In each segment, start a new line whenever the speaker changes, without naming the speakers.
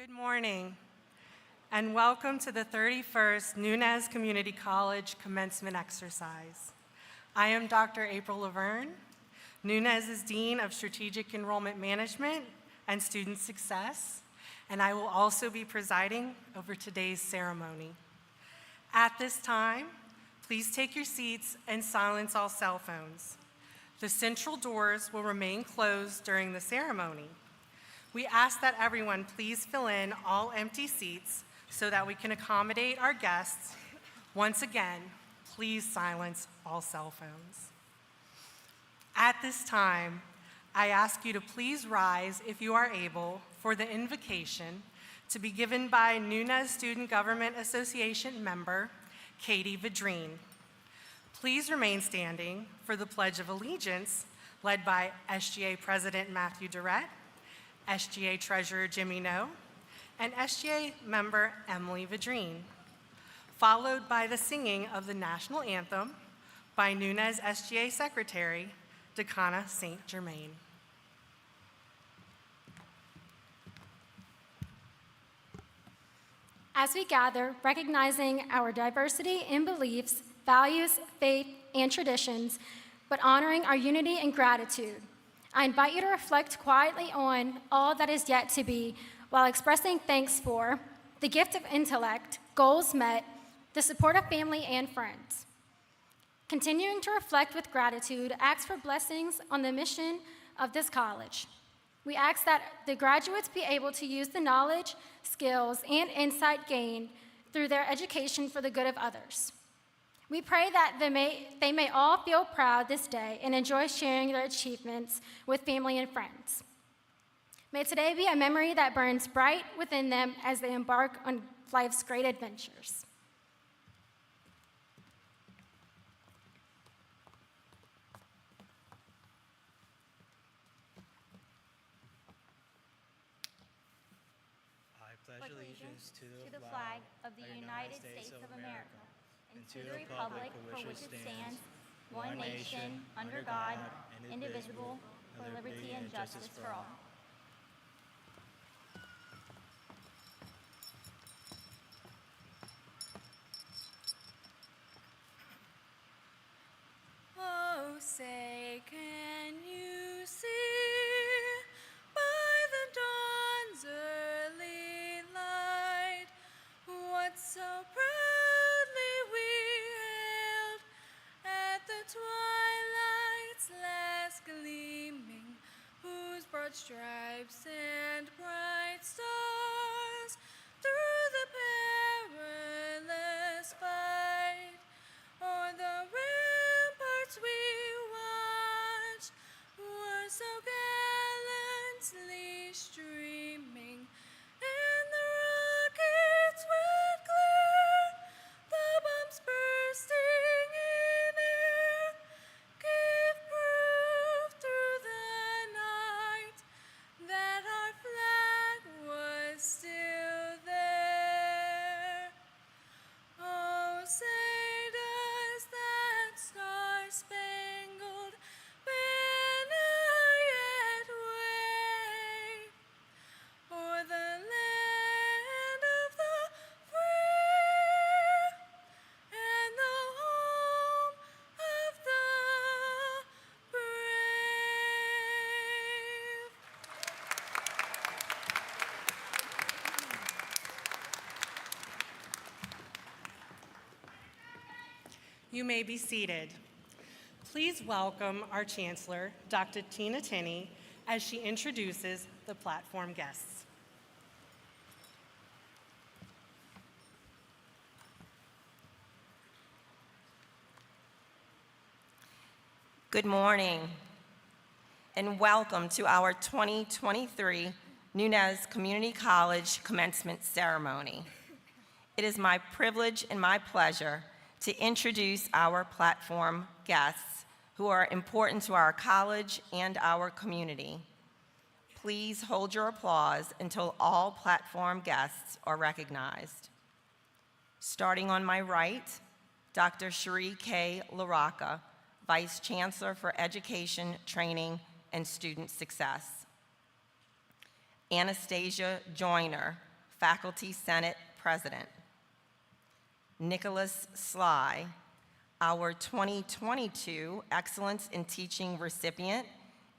Good morning, and welcome to the 31st Nunez Community College Commencement Exercise. I am Dr. April Laverne, Nunez's Dean of Strategic Enrollment Management and Student Success, and I will also be presiding over today's ceremony. At this time, please take your seats and silence all cell phones. The central doors will remain closed during the ceremony. We ask that everyone please fill in all empty seats so that we can accommodate our guests. Once again, please silence all cell phones. At this time, I ask you to please rise if you are able for the invocation to be given by Nunez Student Government Association member, Katie Vidrine. Please remain standing for the Pledge of Allegiance led by SGA President Matthew Durrett, SGA Treasurer Jimmy No, and SGA member Emily Vidrine, followed by the singing of the National Anthem by Nunez SGA Secretary Decana St. Germain.
As we gather, recognizing our diversity in beliefs, values, faith, and traditions, but honoring our unity and gratitude, I invite you to reflect quietly on all that is yet to be while expressing thanks for the gift of intellect, goals met, the support of family and friends. Continuing to reflect with gratitude, ask for blessings on the mission of this college. We ask that the graduates be able to use the knowledge, skills, and insight gained through their education for the good of others. We pray that they may all feel proud this day and enjoy sharing their achievements with family and friends. May today be a memory that burns bright within them as they embark on life's great adventures.
I pledge allegiance to the flag of the United States of America and to the republic for which it stands, one nation, under God, indivisible, for liberty and justice for all.
Oh, say, can you see by the dawn's early light what so proudly we hailed at the twilight's last gleaming, whose broad stripes and bright stars through the perilous fight o'er the ramparts we watched were so gallantly streaming, and the rockets went clear, the bombs bursting in air gave proof through the night that our flag was still there. Oh, say does that star-spangled banner yet wave o'er the land of the free and the home of the brave?
You may be seated. Please welcome our Chancellor, Dr. Tina Tinney, as she introduces the platform guests.
Good morning, and welcome to our 2023 Nunez Community College Commencement Ceremony. It is my privilege and my pleasure to introduce our platform guests who are important to our college and our community. Please hold your applause until all platform guests are recognized. Starting on my right, Dr. Cherie K. LaRocca, Vice Chancellor for Education, Training, and Student Success. Anastasia Joyner, Faculty Senate President. Nicholas Sly, our 2022 Excellence in Teaching recipient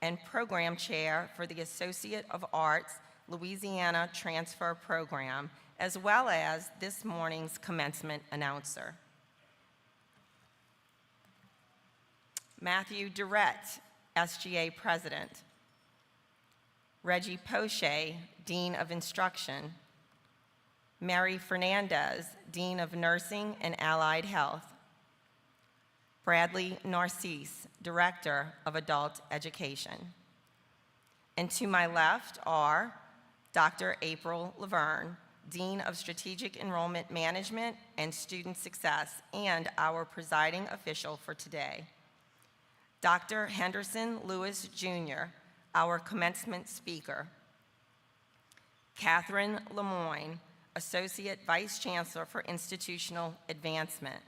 and Program Chair for the Associate of Arts Louisiana Transfer Program, as well as this morning's commencement announcer. Matthew Durrett, SGA President. Reggie Poche, Dean of Instruction. Mary Fernandez, Dean of Nursing and Allied Health. Bradley Narcisse, Director of Adult Education. And to my left are Dr. April Laverne, Dean of Strategic Enrollment Management and Student Success, and our presiding official for today. Dr. Henderson Lewis, Jr., our commencement speaker. Catherine Lemoyne, Associate Vice Chancellor for Institutional Advancement.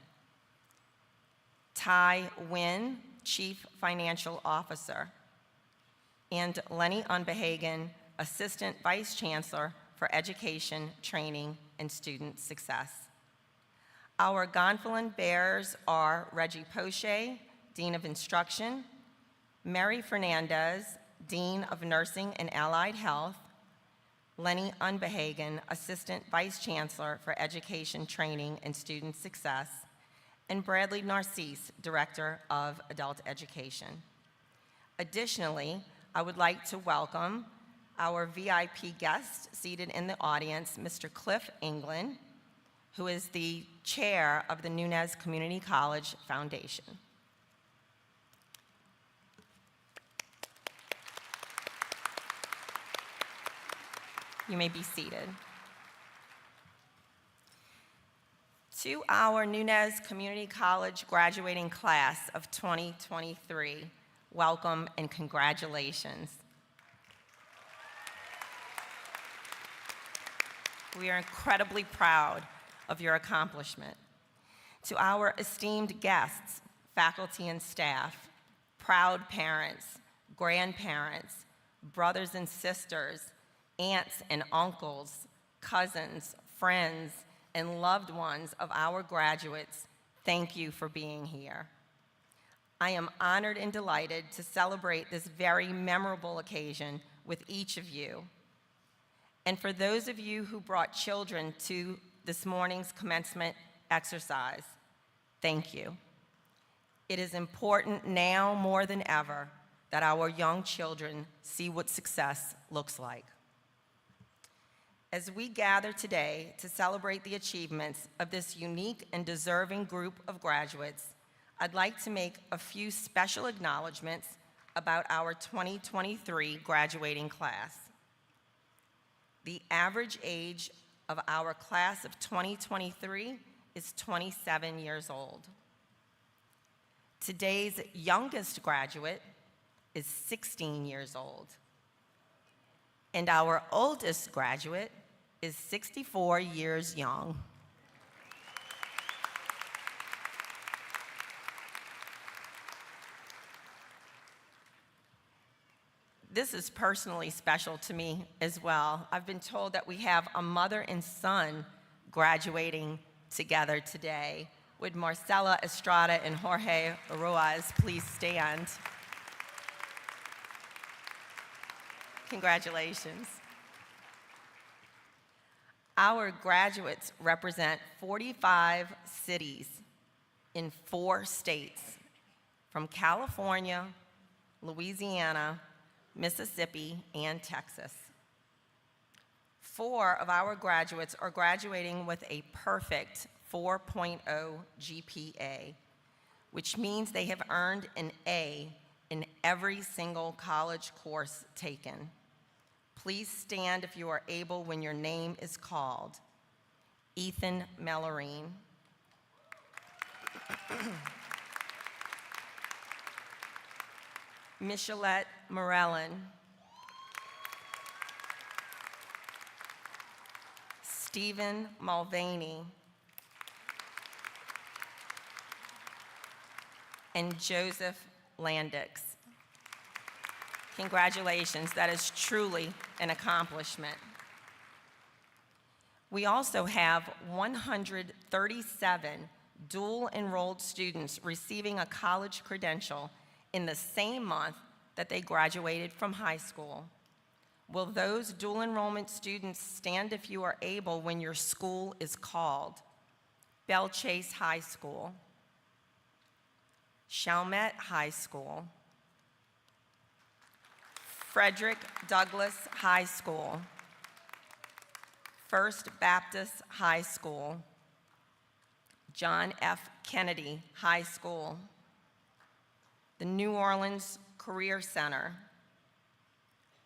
Ty Nguyen, Chief Financial Officer. And Lenny Unbehagen, Assistant Vice Chancellor for Education, Training, and Student Success. Our gonfalon bearers are Reggie Poche, Dean of Instruction, Mary Fernandez, Dean of Nursing and Allied Health, Lenny Unbehagen, Assistant Vice Chancellor for Education, Training, and Student Success, and Bradley Narcisse, Director of Adult Education. Additionally, I would like to welcome our VIP guest seated in the audience, Mr. Cliff England, who is the chair of the Nunez Community College Foundation. You may be seated. To our Nunez Community College graduating class of 2023, welcome and congratulations. We are incredibly proud of your accomplishment. To our esteemed guests, faculty and staff, proud parents, grandparents, brothers and sisters, aunts and uncles, cousins, friends, and loved ones of our graduates, thank you for being here. I am honored and delighted to celebrate this very memorable occasion with each of you. And for those of you who brought children to this morning's commencement exercise, thank you. It is important now more than ever that our young children see what success looks like. As we gather today to celebrate the achievements of this unique and deserving group of graduates, I'd like to make a few special acknowledgments about our 2023 graduating class. The average age of our class of 2023 is 27 years old. Today's youngest graduate is 16 years old. And our oldest graduate is 64 years young. This is personally special to me as well. I've been told that we have a mother and son graduating together today. Would Marcela Estrada and Jorge Ruiz please stand? Congratulations. Our graduates represent 45 cities in 4 states, from California, Louisiana, Mississippi, and Texas. 4 of our graduates are graduating with a perfect 4.0 GPA, which means they have earned an A in every single college course taken. Please stand if you are able when your name is called. Ethan Mellarine. Michelette Morellin. Stephen Mulvaney. And Joseph Landix. Congratulations, that is truly an accomplishment. We also have 137 dual enrolled students receiving a college credential in the same month that they graduated from high school. Will those dual enrollment students stand if you are able when your school is called? Belle Chase High School, Chalmette High School, Frederick Douglass High School, First Baptist High School, John F. Kennedy High School, the New Orleans Career Center,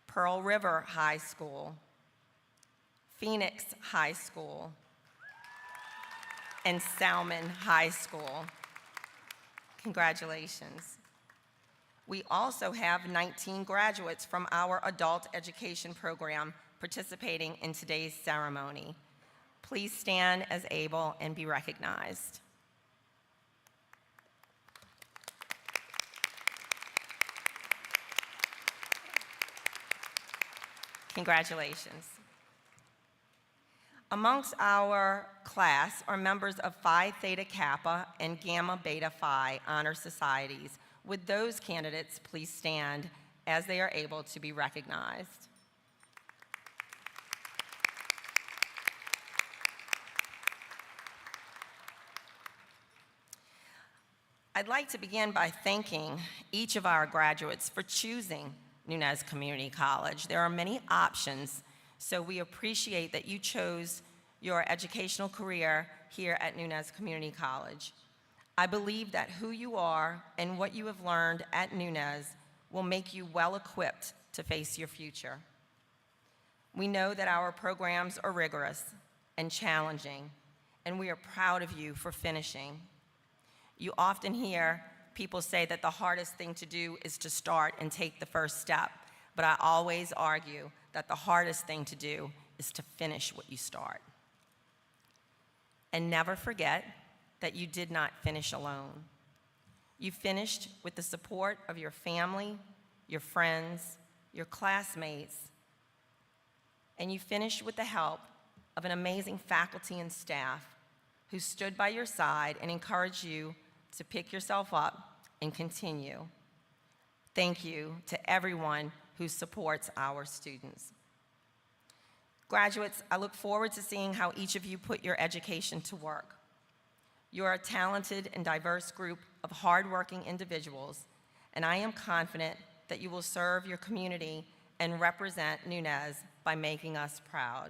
Pearl River High School, Phoenix High School, and Salmon High School. Congratulations. We also have 19 graduates from our adult education program participating in today's ceremony. Please stand as able and be recognized. Congratulations. Amongst our class are members of Phi Theta Kappa and Gamma Beta Phi honor societies. Would those candidates please stand as they are able to be recognized? I'd like to begin by thanking each of our graduates for choosing Nunez Community College. There are many options, so we appreciate that you chose your educational career here at Nunez Community College. I believe that who you are and what you have learned at Nunez will make you well equipped to face your future. We know that our programs are rigorous and challenging, and we are proud of you for finishing. You often hear people say that the hardest thing to do is to start and take the first step, but I always argue that the hardest thing to do is to finish what you start. And never forget that you did not finish alone. You finished with the support of your family, your friends, your classmates, and you finished with the help of an amazing faculty and staff who stood by your side and encouraged you to pick yourself up and continue. Thank you to everyone who supports our students. Graduates, I look forward to seeing how each of you put your education to work. You are a talented and diverse group of hardworking individuals, and I am confident that you will serve your community and represent Nunez by making us proud.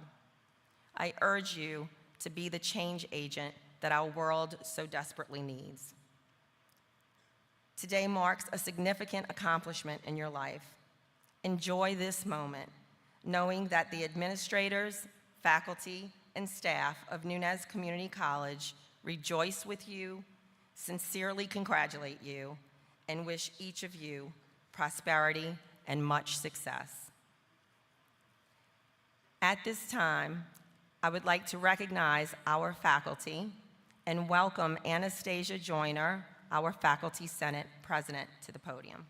I urge you to be the change agent that our world so desperately needs. Today marks a significant accomplishment in your life. Enjoy this moment, knowing that the administrators, faculty, and staff of Nunez Community College rejoice with you, sincerely congratulate you, and wish each of you prosperity and much success. At this time, I would like to recognize our faculty and welcome Anastasia Joyner, our Faculty Senate President, to the podium.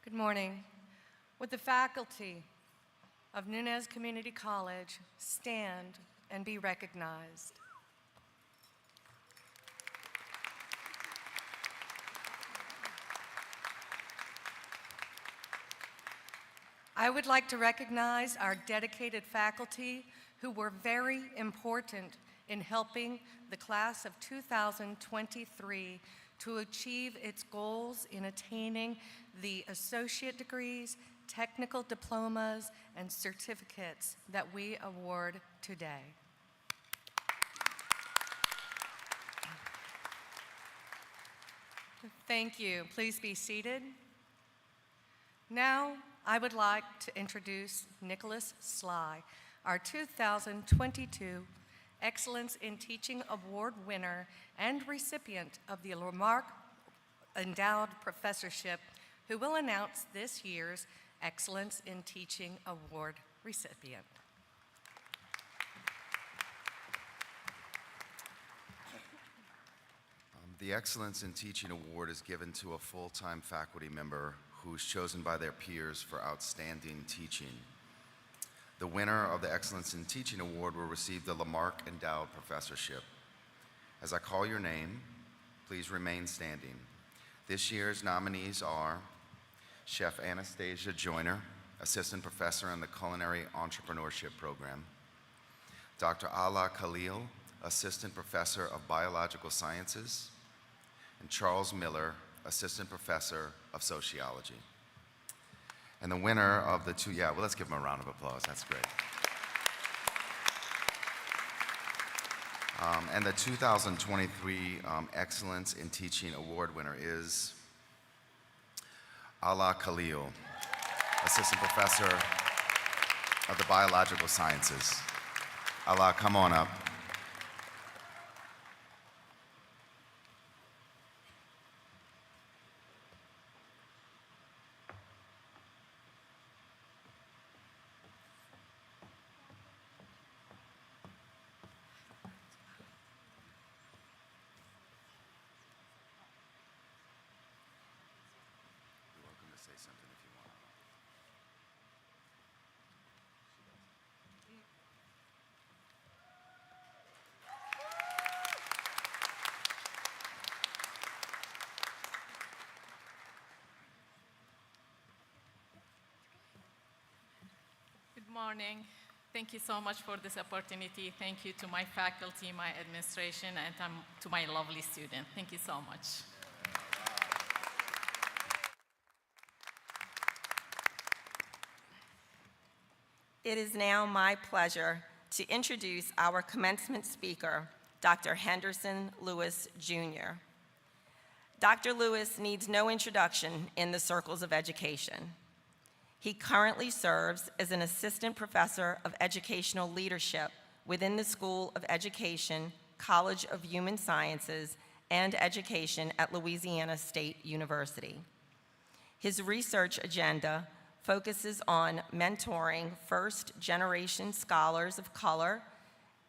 Good morning. Would the faculty of Nunez Community College stand and be recognized? I would like to recognize our dedicated faculty who were very important in helping the class of 2023 to achieve its goals in attaining the associate degrees, technical diplomas, and certificates that we award today. Thank you. Please be seated. Now, I would like to introduce Nicholas Sly, our 2022 Excellence in Teaching Award winner and recipient of the Lamarck Endowed Professorship, who will announce this year's Excellence in Teaching Award recipient.
The Excellence in Teaching Award is given to a full-time faculty member who's chosen by their peers for outstanding teaching. The winner of the Excellence in Teaching Award will receive the Lamarck Endowed Professorship. As I call your name, please remain standing. This year's nominees are Chef Anastasia Joyner, Assistant Professor in the Culinary Entrepreneurship Program; Dr. Ala Khalil, Assistant Professor of Biological Sciences; and Charles Miller, Assistant Professor of Sociology. And the winner of the two, let's give him a round of applause, that's great. And the 2023 Excellence in Teaching Award winner is Ala Khalil, Assistant Professor of the Biological Sciences. Ala, come on up. You're welcome to say something if you want.
Good morning. Thank you so much for this opportunity. Thank you to my faculty, my administration, and to my lovely student. Thank you so much.
It is now my pleasure to introduce our commencement speaker, Dr. Henderson Lewis, Jr. Dr. Lewis needs no introduction in the circles of education. He currently serves as an assistant professor of educational leadership within the School of Education, College of Human Sciences, and Education at Louisiana State University. His research agenda focuses on mentoring first-generation scholars of color,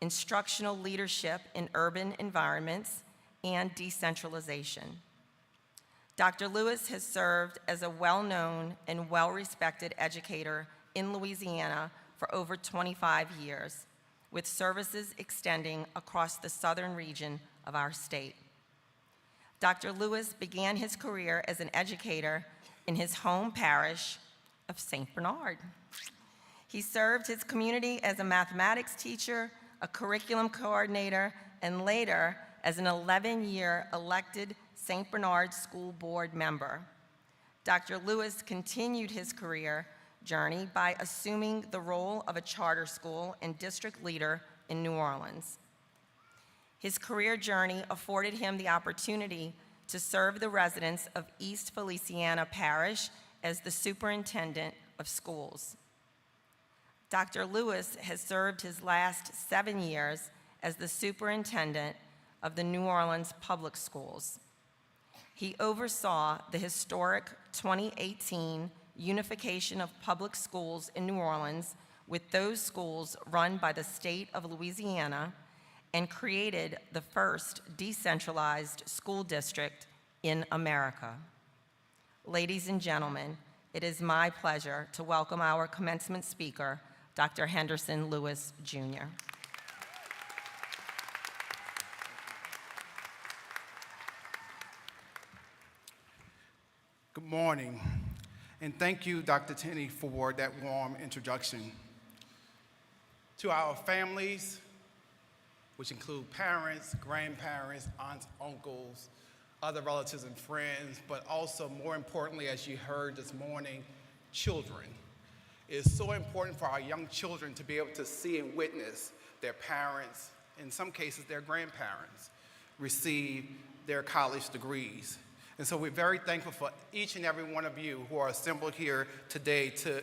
instructional leadership in urban environments, and decentralization. Dr. Lewis has served as a well-known and well-respected educator in Louisiana for over 25 years, with services extending across the southern region of our state. Dr. Lewis began his career as an educator in his home parish of St. Bernard. He served his community as a mathematics teacher, a curriculum coordinator, and later as an 11-year elected St. Bernard School Board member. Dr. Lewis continued his career journey by assuming the role of a charter school and district leader in New Orleans. His career journey afforded him the opportunity to serve the residents of East Feliciana Parish as the superintendent of schools. Dr. Lewis has served his last 7 years as the superintendent of the New Orleans Public Schools. He oversaw the historic 2018 unification of public schools in New Orleans with those schools run by the state of Louisiana and created the first decentralized school district in America. Ladies and gentlemen, it is my pleasure to welcome our commencement speaker, Dr. Henderson Lewis, Jr.
Good morning, and thank you, Dr. Tenney, for that warm introduction. To our families, which include parents, grandparents, aunts, uncles, other relatives and friends, but also more importantly, as you heard this morning, children. It is so important for our young children to be able to see and witness their parents, in some cases their grandparents, receive their college degrees. And so we're very thankful for each and every one of you who are assembled here today to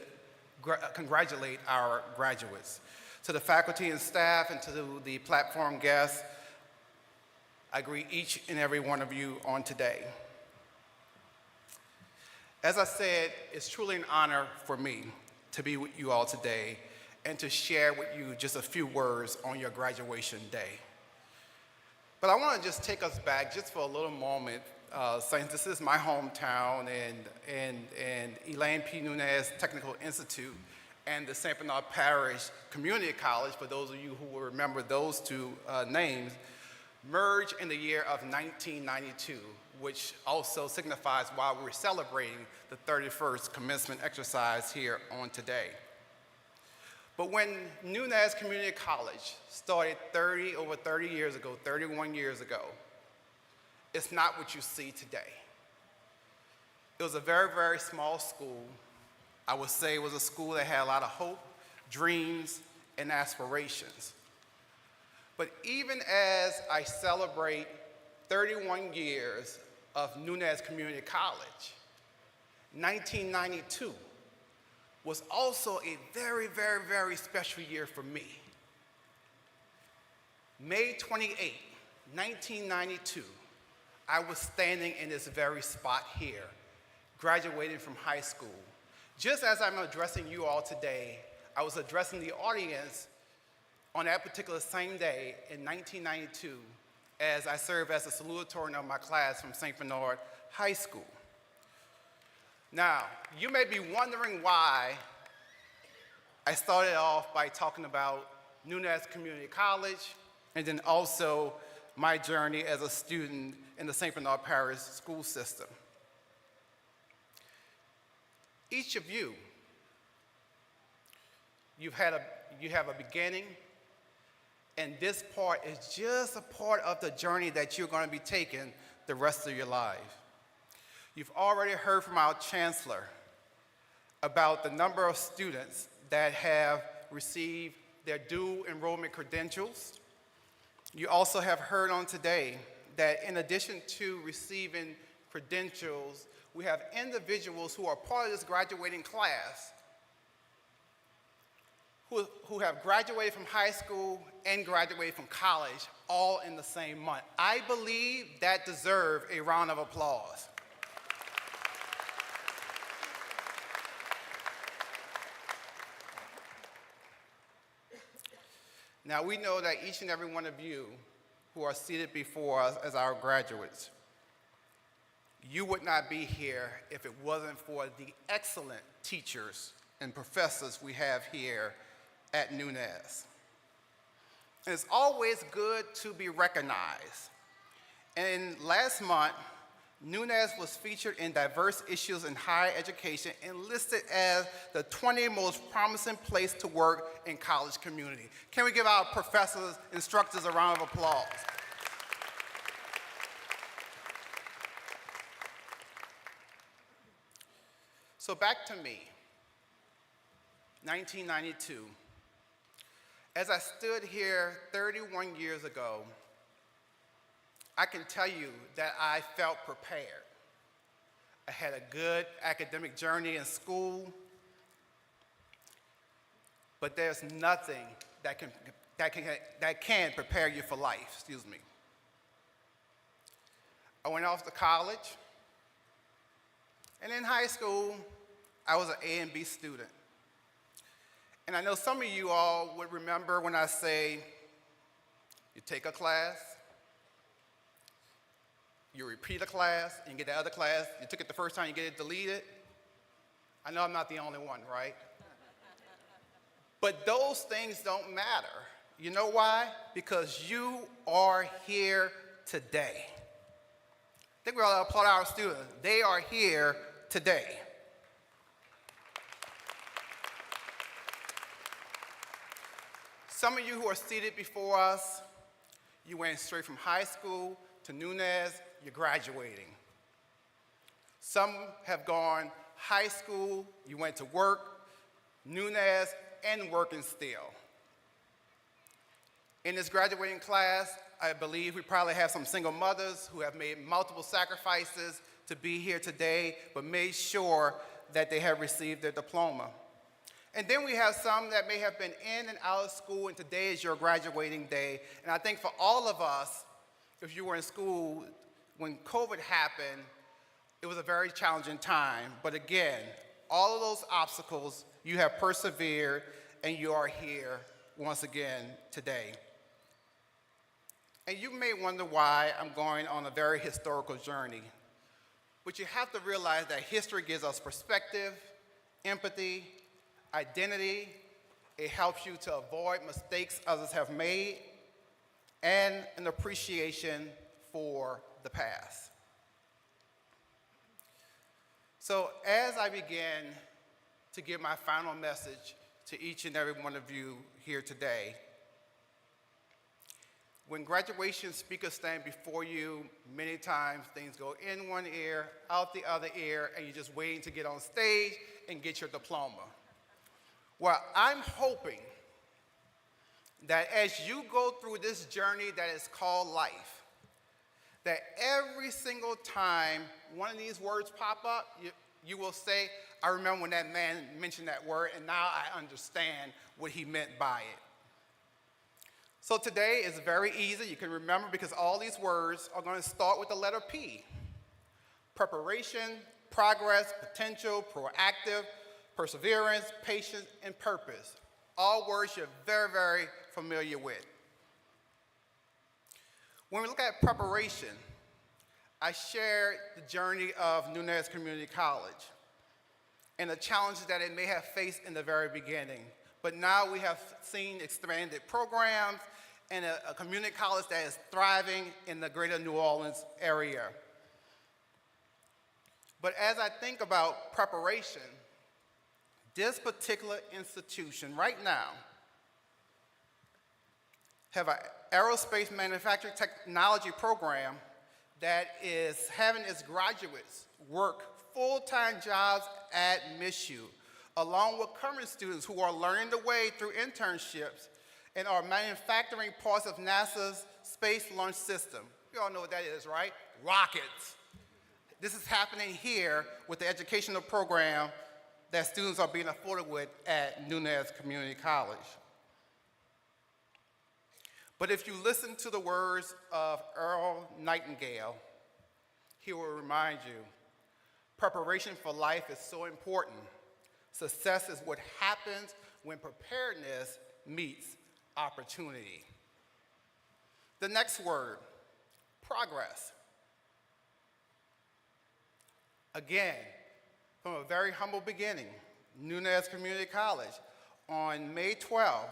congratulate our graduates. To the faculty and staff and to the platform guests, I greet each and every one of you on today. As I said, it's truly an honor for me to be with you all today and to share with you just a few words on your graduation day. But I want to just take us back just for a little moment Since this is my hometown and Elaine P. Nunez Technical Institute and the St. Bernard Parish Community College, for those of you who will remember those two names, merged in the year of 1992, which also signifies why we're celebrating the 31st commencement exercise here on today. But when Nunez Community College started over 30 years ago, 31 years ago, it's not what you see today. It was a very, very small school. I would say it was a school that had a lot of hope, dreams, and aspirations. But even as I celebrate 31 years of Nunez Community College, 1992 was also a very, very, very special year for me. May 28, 1992, I was standing in this very spot here, graduating from high school. Just as I'm addressing you all today, I was addressing the audience on that particular same day in 1992 as I served as a salutatorian of my class from St. Bernard High School. Now, you may be wondering why I started off by talking about Nunez Community College and then also my journey as a student in the St. Bernard Parish school system. Each of you, you have a beginning, and this part is just a part of the journey that you're going to be taking the rest of your life. You've already heard from our chancellor about the number of students that have received their dual enrollment credentials. You also have heard on today that in addition to receiving credentials, we have individuals who are part of this graduating class who have graduated from high school and graduated from college all in the same month. I believe that deserves a round of applause. Now, we know that each and every one of you who are seated before us as our graduates, you would not be here if it wasn't for the excellent teachers and professors we have here at Nunez. And it's always good to be recognized. And last month, Nunez was featured in diverse issues in higher education and listed as the 20 most promising place to work in college community. Can we give our professors, instructors a round of applause? So back to me, 1992. As I stood here 31 years ago, I can tell you that I felt prepared. I had a good academic journey in school, but there's nothing that can prepare you for life, excuse me. I went off to college, and in high school, I was an A and B student. And I know some of you all would remember when I say, you take a class, you repeat a class, and you get the other class, you took it the first time, you get it deleted. I know I'm not the only one, right? But those things don't matter. You know why? Because you are here today. I think we ought to applaud our students. They are here today. Some of you who are seated before us, you went straight from high school to Nunez, you're graduating. Some have gone high school, you went to work, Nunez, and working still. In this graduating class, I believe we probably have some single mothers who have made multiple sacrifices to be here today, but made sure that they have received their diploma. And then we have some that may have been in and out of school, and today is your graduating day. And I think for all of us, if you were in school when COVID happened, it was a very challenging time. But again, all of those obstacles, you have persevered, and you are here once again today. And you may wonder why I'm going on a very historical journey But you have to realize that history gives us perspective, empathy, identity. It helps you to avoid mistakes others have made, and an appreciation for the past. So as I begin to give my final message to each and every one of you here today, when graduation speakers stand before you, many times things go in one ear, out the other ear, and you're just waiting to get on stage and get your diploma. Well, I'm hoping that as you go through this journey that is called life, that every single time one of these words pop up, you will say, I remember when that man mentioned that word, and now I understand what he meant by it. So today is very easy. You can remember because all these words are going to start with the letter P. Preparation, progress, potential, proactive, perseverance, patience, and purpose. All words you're very, very familiar with. When we look at preparation, I shared the journey of Nunez Community College and the challenges that it may have faced in the very beginning. But now we have seen expanded programs and a community college that is thriving in the greater New Orleans area. But as I think about preparation, this particular institution right now have an aerospace manufacturing technology program that is having its graduates work full-time jobs at MSU, along with current students who are learning the way through internships and are manufacturing parts of NASA's Space Launch System. You all know what that is, right? Rockets. This is happening here with the educational program that students are being afforded with at Nunez Community College. But if you listen to the words of Earl Nightingale, he will remind you, preparation for life is so important. Success is what happens when preparedness meets opportunity. The next word, progress. Again, from a very humble beginning, Nunez Community College on May 12th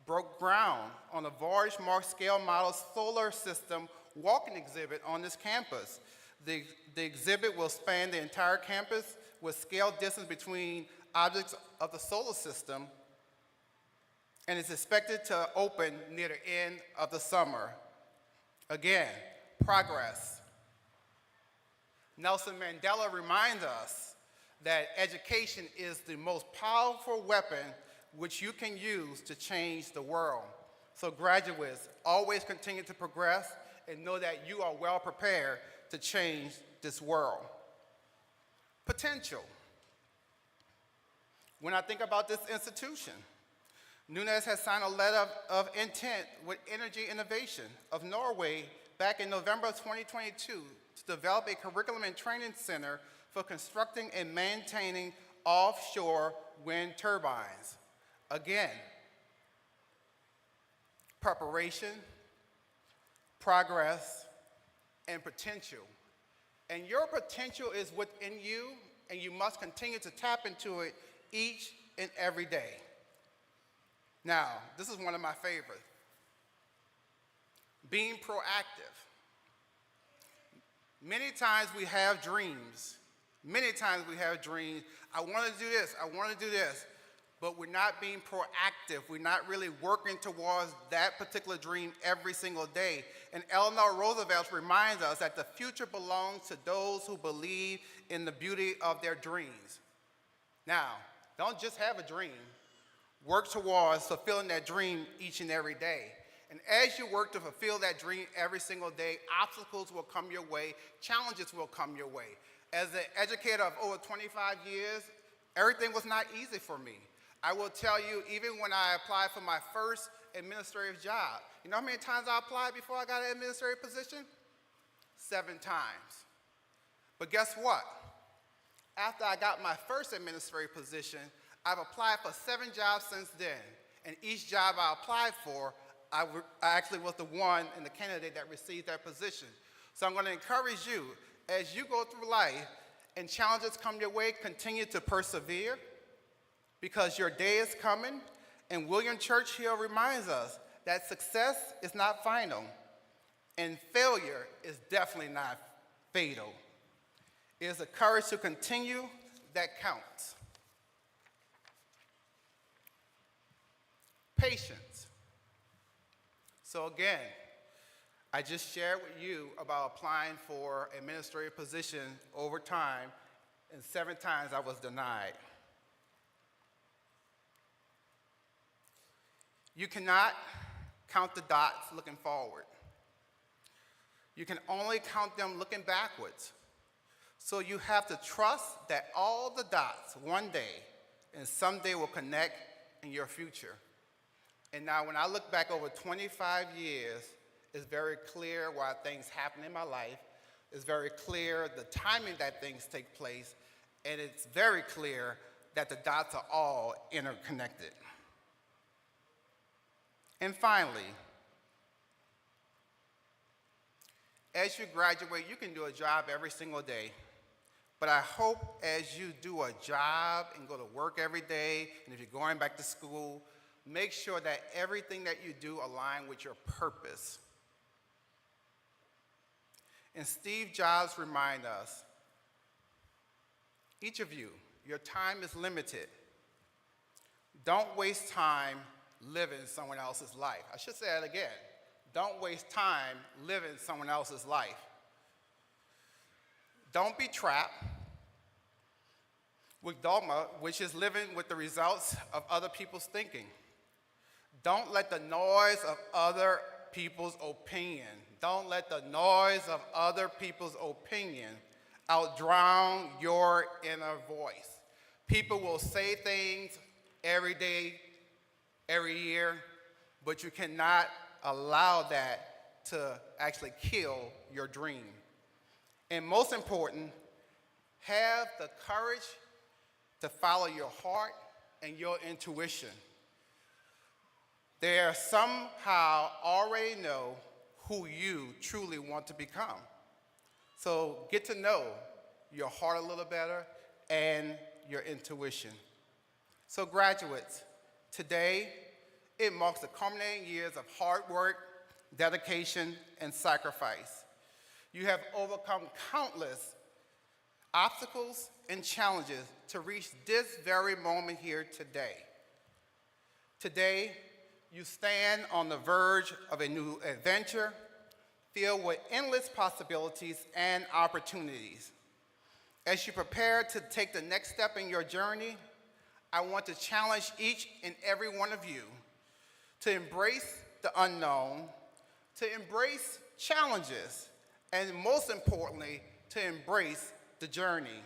broke ground on a large scale model solar system walking exhibit on this campus. The exhibit will span the entire campus with scale distance between objects of the solar system, and is expected to open near the end of the summer. Again, progress. Nelson Mandela reminds us that education is the most powerful weapon which you can use to change the world. So graduates, always continue to progress and know that you are well prepared to change this world. Potential. When I think about this institution, Nunez has signed a letter of intent with Energy Innovation of Norway back in November of 2022 to develop a curriculum and training center for constructing and maintaining offshore wind turbines. Again, preparation, progress, and potential. And your potential is within you, and you must continue to tap into it each and every day. Now, this is one of my favorites. Being proactive. Many times we have dreams. Many times we have dreams. I want to do this. I want to do this. But we're not being proactive. We're not really working towards that particular dream every single day. And Eleanor Roosevelt reminds us that the future belongs to those who believe in the beauty of their dreams. Now, don't just have a dream. Work towards fulfilling that dream each and every day. And as you work to fulfill that dream every single day, obstacles will come your way, challenges will come your way. As an educator of over 25 years, everything was not easy for me. I will tell you, even when I applied for my first administrative job, you know how many times I applied before I got an administrative position? 7 times. But guess what? After I got my first administrative position, I've applied for 7 jobs since then. And each job I applied for, I actually was the one and the candidate that received that position. So I'm going to encourage you, as you go through life and challenges come your way, continue to persevere because your day is coming. And William Churchill reminds us that success is not final and failure is definitely not fatal. It is the courage to continue that counts. Patience. So again, I just shared with you about applying for administrative position over time, and 7 times I was denied. You cannot count the dots looking forward. You can only count them looking backwards. So you have to trust that all the dots one day and someday will connect in your future. And now when I look back over 25 years, it's very clear why things happen in my life. It's very clear the timing that things take place, and it's very clear that the dots are all interconnected. And finally, as you graduate, you can do a job every single day. But I hope as you do a job and go to work every day, and if you're going back to school, make sure that everything that you do aligns with your purpose. And Steve Jobs reminds us, each of you, your time is limited. Don't waste time living someone else's life. I should say that again. Don't waste time living someone else's life. Don't be trapped with dogma, which is living with the results of other people's thinking. Don't let the noise of other people's opinion, don't let the noise of other people's opinion outdrown your inner voice. People will say things every day, every year, but you cannot allow that to actually kill your dream. And most important, have the courage to follow your heart and your intuition. They somehow already know who you truly want to become. So get to know your heart a little better and your intuition. So graduates, today it marks the culminating years of hard work, dedication, and sacrifice. You have overcome countless obstacles and challenges to reach this very moment here today. Today, you stand on the verge of a new adventure filled with endless possibilities and opportunities. As you prepare to take the next step in your journey, I want to challenge each and every one of you to embrace the unknown, to embrace challenges, and most importantly, to embrace the journey.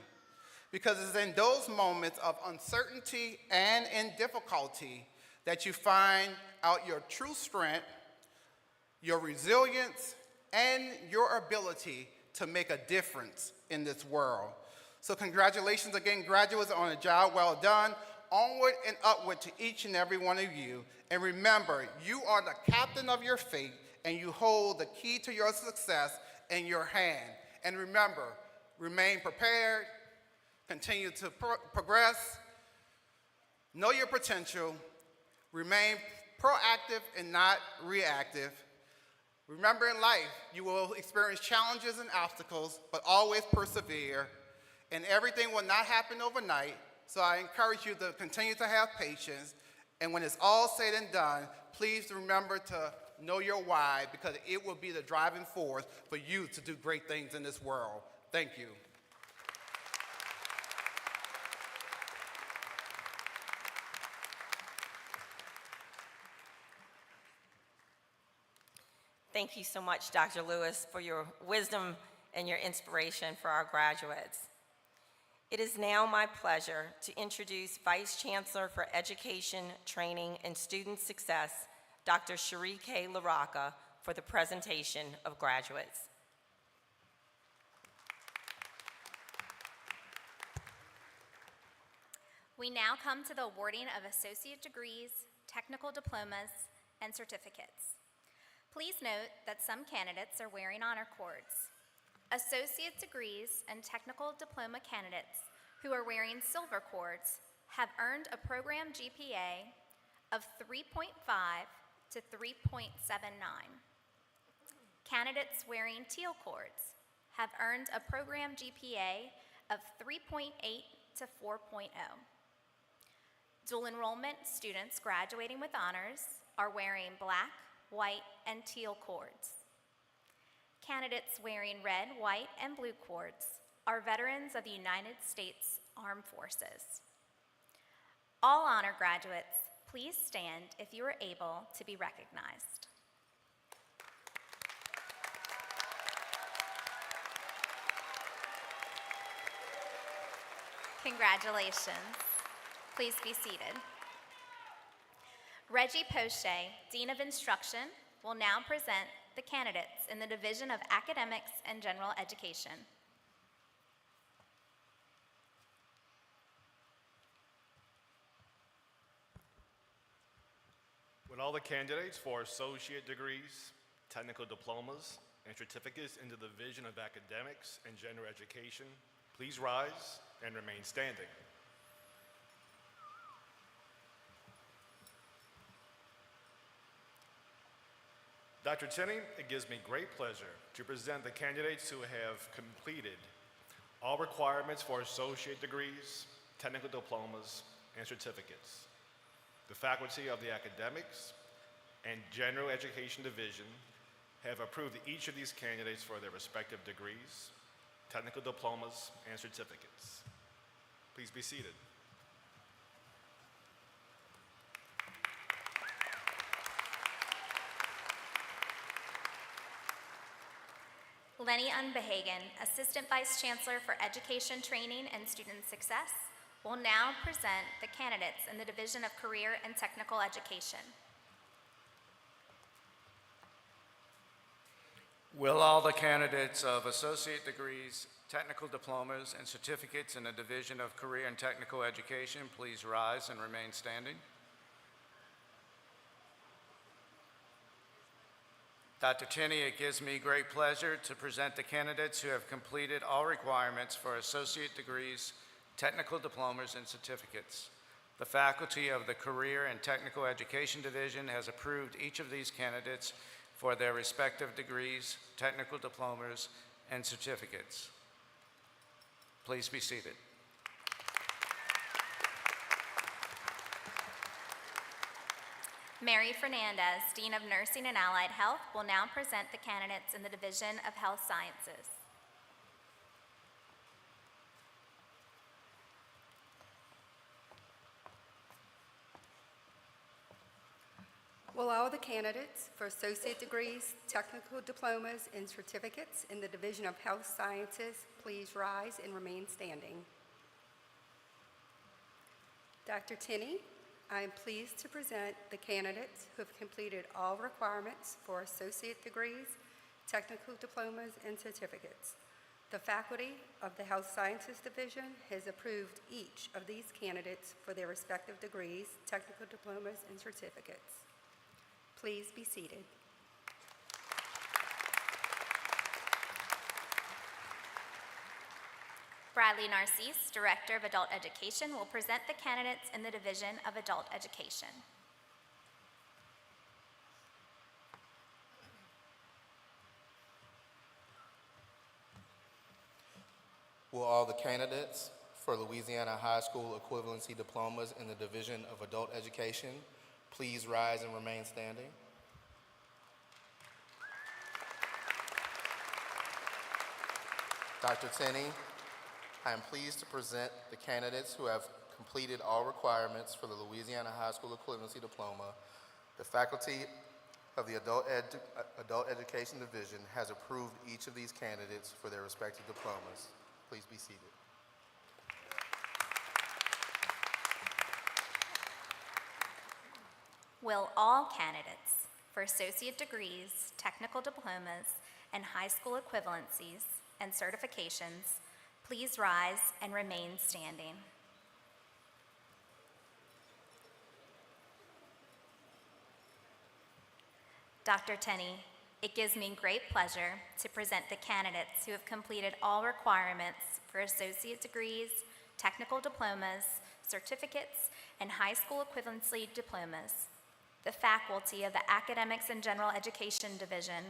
Because it's in those moments of uncertainty and in difficulty that you find out your true strength, your resilience, and your ability to make a difference in this world. So congratulations again, graduates, on a job well done. Onward and upward to each and every one of you. And remember, you are the captain of your fate, and you hold the key to your success in your hand. And remember, remain prepared, continue to progress, know your potential, remain proactive and not reactive. Remember, in life, you will experience challenges and obstacles, but always persevere, and everything will not happen overnight. So I encourage you to continue to have patience, and when it's all said and done, please remember to know your why, because it will be the driving force for you to do great things in this world. Thank you.
Thank you so much, Dr. Lewis, for your wisdom and your inspiration for our graduates. It is now my pleasure to introduce Vice Chancellor for Education, Training, and Student Success, Dr. Cherie K. LaRocca, for the presentation of graduates.
We now come to the awarding of associate degrees, technical diplomas, and certificates. Please note that some candidates are wearing honor cords. Associate degrees and technical diploma candidates who are wearing silver cords have earned a program GPA of 3.5 to 3.79. Candidates wearing teal cords have earned a program GPA of 3.8 to 4.0. Dual enrollment students graduating with honors are wearing black, white, and teal cords. Candidates wearing red, white, and blue cords are veterans of the United States Armed Forces. All honor graduates, please stand if you are able to be recognized. Congratulations. Please be seated. Reggie Poche, Dean of Instruction, will now present the candidates in the Division of Academics and General Education.
Would all the candidates for associate degrees, technical diplomas, and certificates in the Division of Academics and General Education please rise and remain standing? Dr. Tenney, it gives me great pleasure to present the candidates who have completed all requirements for associate degrees, technical diplomas, and certificates. The faculty of the Academics and General Education Division have approved each of these candidates for their respective degrees, technical diplomas, and certificates. Please be seated.
Lenny Unbehagen, Assistant Vice Chancellor for Education, Training, and Student Success, will now present the candidates in the Division of Career and Technical Education.
Will all the candidates of associate degrees, technical diplomas, and certificates in the Division of Career and Technical Education please rise and remain standing? Dr. Tenney, it gives me great pleasure to present the candidates who have completed all requirements for associate degrees, technical diplomas, and certificates. The faculty of the Career and Technical Education Division has approved each of these candidates for their respective degrees, technical diplomas, and certificates. Please be seated.
Mary Fernandez, Dean of Nursing and Allied Health, will now present the candidates in the Division of Health Sciences.
Will all the candidates for associate degrees, technical diplomas, and certificates in the Division of Health Sciences please rise and remain standing? Dr. Tenney, I am pleased to present the candidates who have completed all requirements for associate degrees, technical diplomas, and certificates. The faculty of the Health Sciences Division has approved each of these candidates for their respective degrees, technical diplomas, and certificates. Please be seated.
Bradley Narcisse, Director of Adult Education, will present the candidates in the Division of Adult Education.
Will all the candidates for Louisiana High School equivalency diplomas in the Division of Adult Education please rise and remain standing? Dr. Tenney, I am pleased to present the candidates who have completed all requirements for the Louisiana High School equivalency diploma. The faculty of the Adult Education Division has approved each of these candidates for their respective diplomas. Please be seated.
Will all candidates for associate degrees, technical diplomas, and high school equivalencies and certifications please rise and remain standing? Dr. Tenney, it gives me great pleasure to present the candidates who have completed all requirements for associate degrees, technical diplomas, certificates, and high school equivalency diplomas. The faculty of the Academics and General Education Division,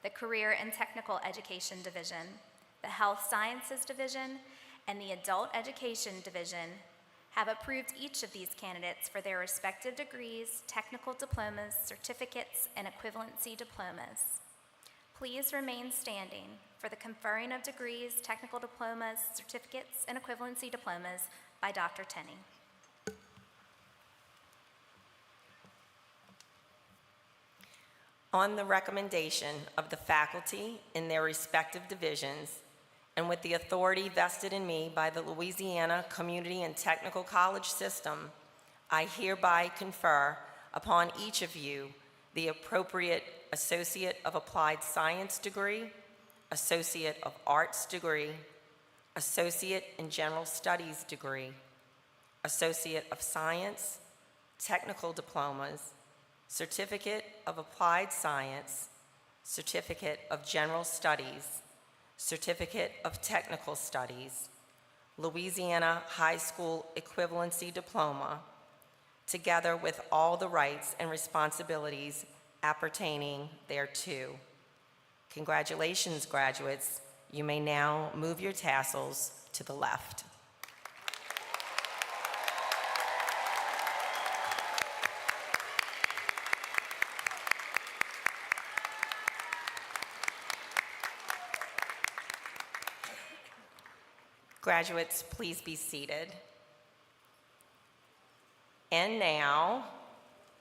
the Career and Technical Education Division, the Health Sciences Division, and the Adult Education Division have approved each of these candidates for their respective degrees, technical diplomas, certificates, and equivalency diplomas. Please remain standing for the conferring of degrees, technical diplomas, certificates, and equivalency diplomas by Dr. Tenney.
On the recommendation of the faculty in their respective divisions, and with the authority vested in me by the Louisiana Community and Technical College System, I hereby confer upon each of you the appropriate Associate of Applied Science degree, Associate of Arts degree, Associate in General Studies degree, Associate of Science, Technical Diplomas, Certificate of Applied Science, Certificate of General Studies, Certificate of Technical Studies, Louisiana High School Equivalency Diploma, together with all the rights and responsibilities appertaining thereto. Congratulations, graduates. You may now move your tassels to the left. Graduates, please be seated. And now,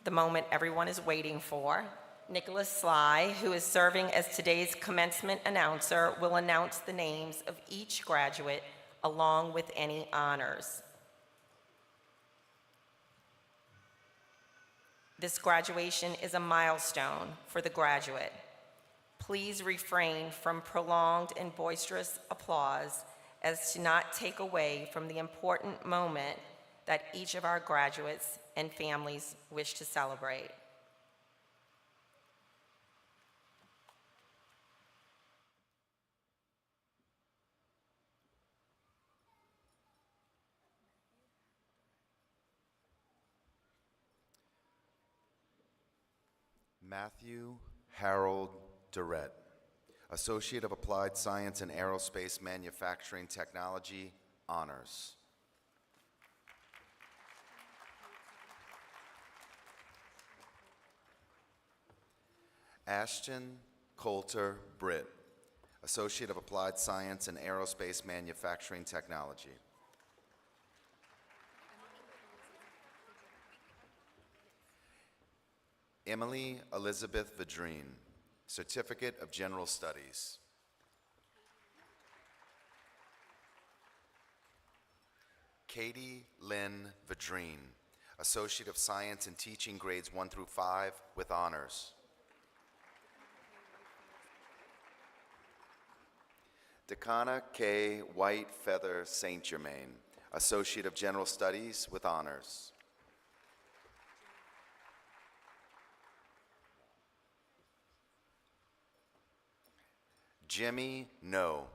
the moment everyone is waiting for, Nicholas Sly, who is serving as today's commencement announcer, will announce the names of each graduate along with any honors. This graduation is a milestone for the graduate. Please refrain from prolonged and boisterous applause as to not take away from the important moment that each of our graduates and families wish to celebrate.
Matthew Harold Durrett, Associate of Applied Science and Aerospace Manufacturing Technology, honors. Ashton Coulter Britt, Associate of Applied Science and Aerospace Manufacturing Technology. Emily Elizabeth Vadrine, Certificate of General Studies. Katie Lynn Vadrine, Associate of Science in Teaching grades 1 through 5 with honors. Dakana K. White Feather St. Germain, Associate of General Studies with honors. Jimmy No,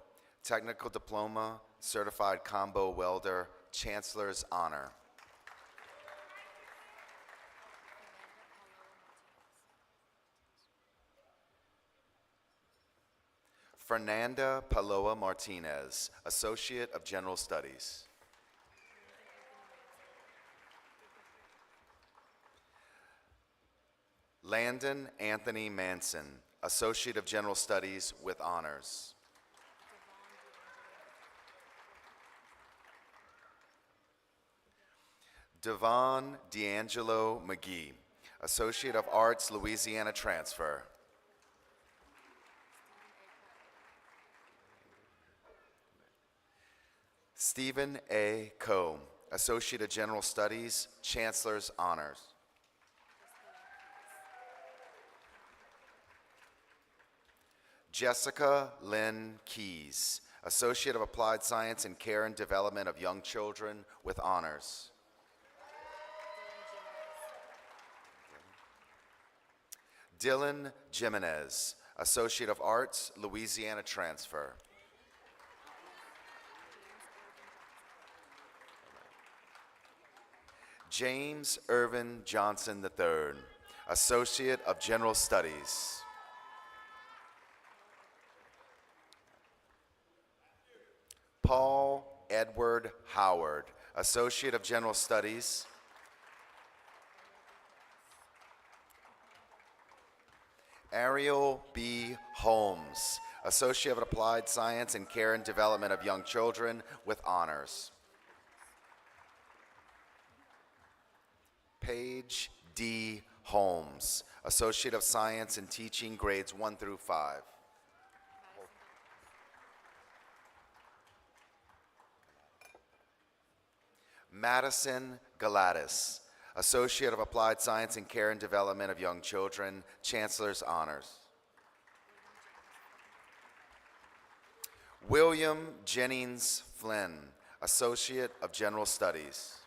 Technical Diploma, Certified Combo Welder, Chancellor's Honor. Fernanda Paloa Martinez, Associate of General Studies. Landon Anthony Manson, Associate of General Studies with honors. Devon D'Angelo McGee, Associate of Arts, Louisiana transfer. Stephen A. Coe, Associate of General Studies, Chancellor's honors. Jessica Lynn Keys, Associate of Applied Science in Care and Development of Young Children with honors. Dylan Jimenez, Associate of Arts, Louisiana transfer. James Irvin Johnson III, Associate of General Studies. Paul Edward Howard, Associate of General Studies. Ariel B. Holmes, Associate of Applied Science in Care and Development of Young Children with honors. Paige D. Holmes, Associate of Science in Teaching, grades 1 through 5. Madison Galatis, Associate of Applied Science in Care and Development of Young Children, Chancellor's Honors. William Jennings Flynn, Associate of General Studies.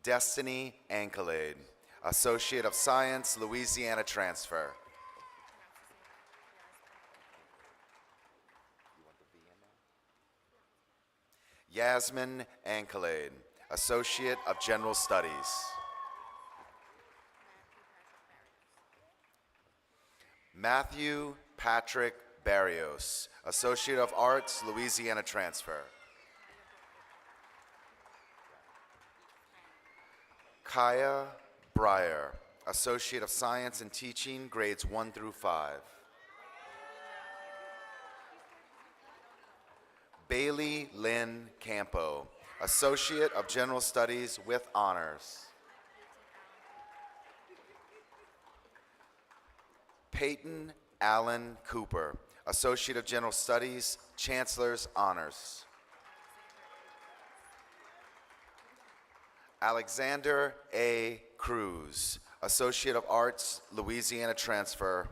Destiny Ankelade, Associate of Science, Louisiana transfer. Yasmin Ankelade, Associate of General Studies. Matthew Patrick Barrios, Associate of Arts, Louisiana transfer. Kaya Breyer, Associate of Science in Teaching, grades 1 through 5. Bailey Lynn Campo, Associate of General Studies with honors. Peyton Allen Cooper, Associate of General Studies, Chancellor's honors. Alexander A. Cruz, Associate of Arts, Louisiana transfer.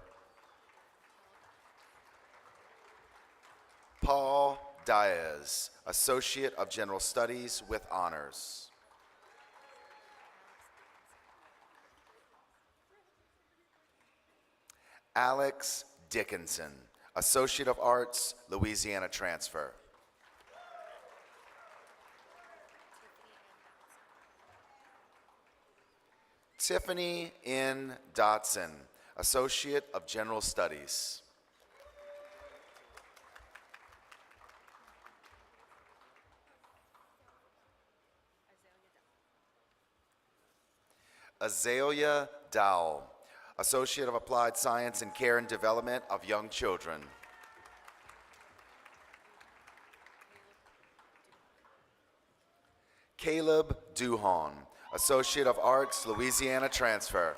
Paul Diaz, Associate of General Studies with honors. Alex Dickinson, Associate of Arts, Louisiana transfer. Tiffany N. Dotson, Associate of General Studies. Azalea Dowell, Associate of Applied Science in Care and Development of Young Children. Caleb Duhon, Associate of Arts, Louisiana transfer.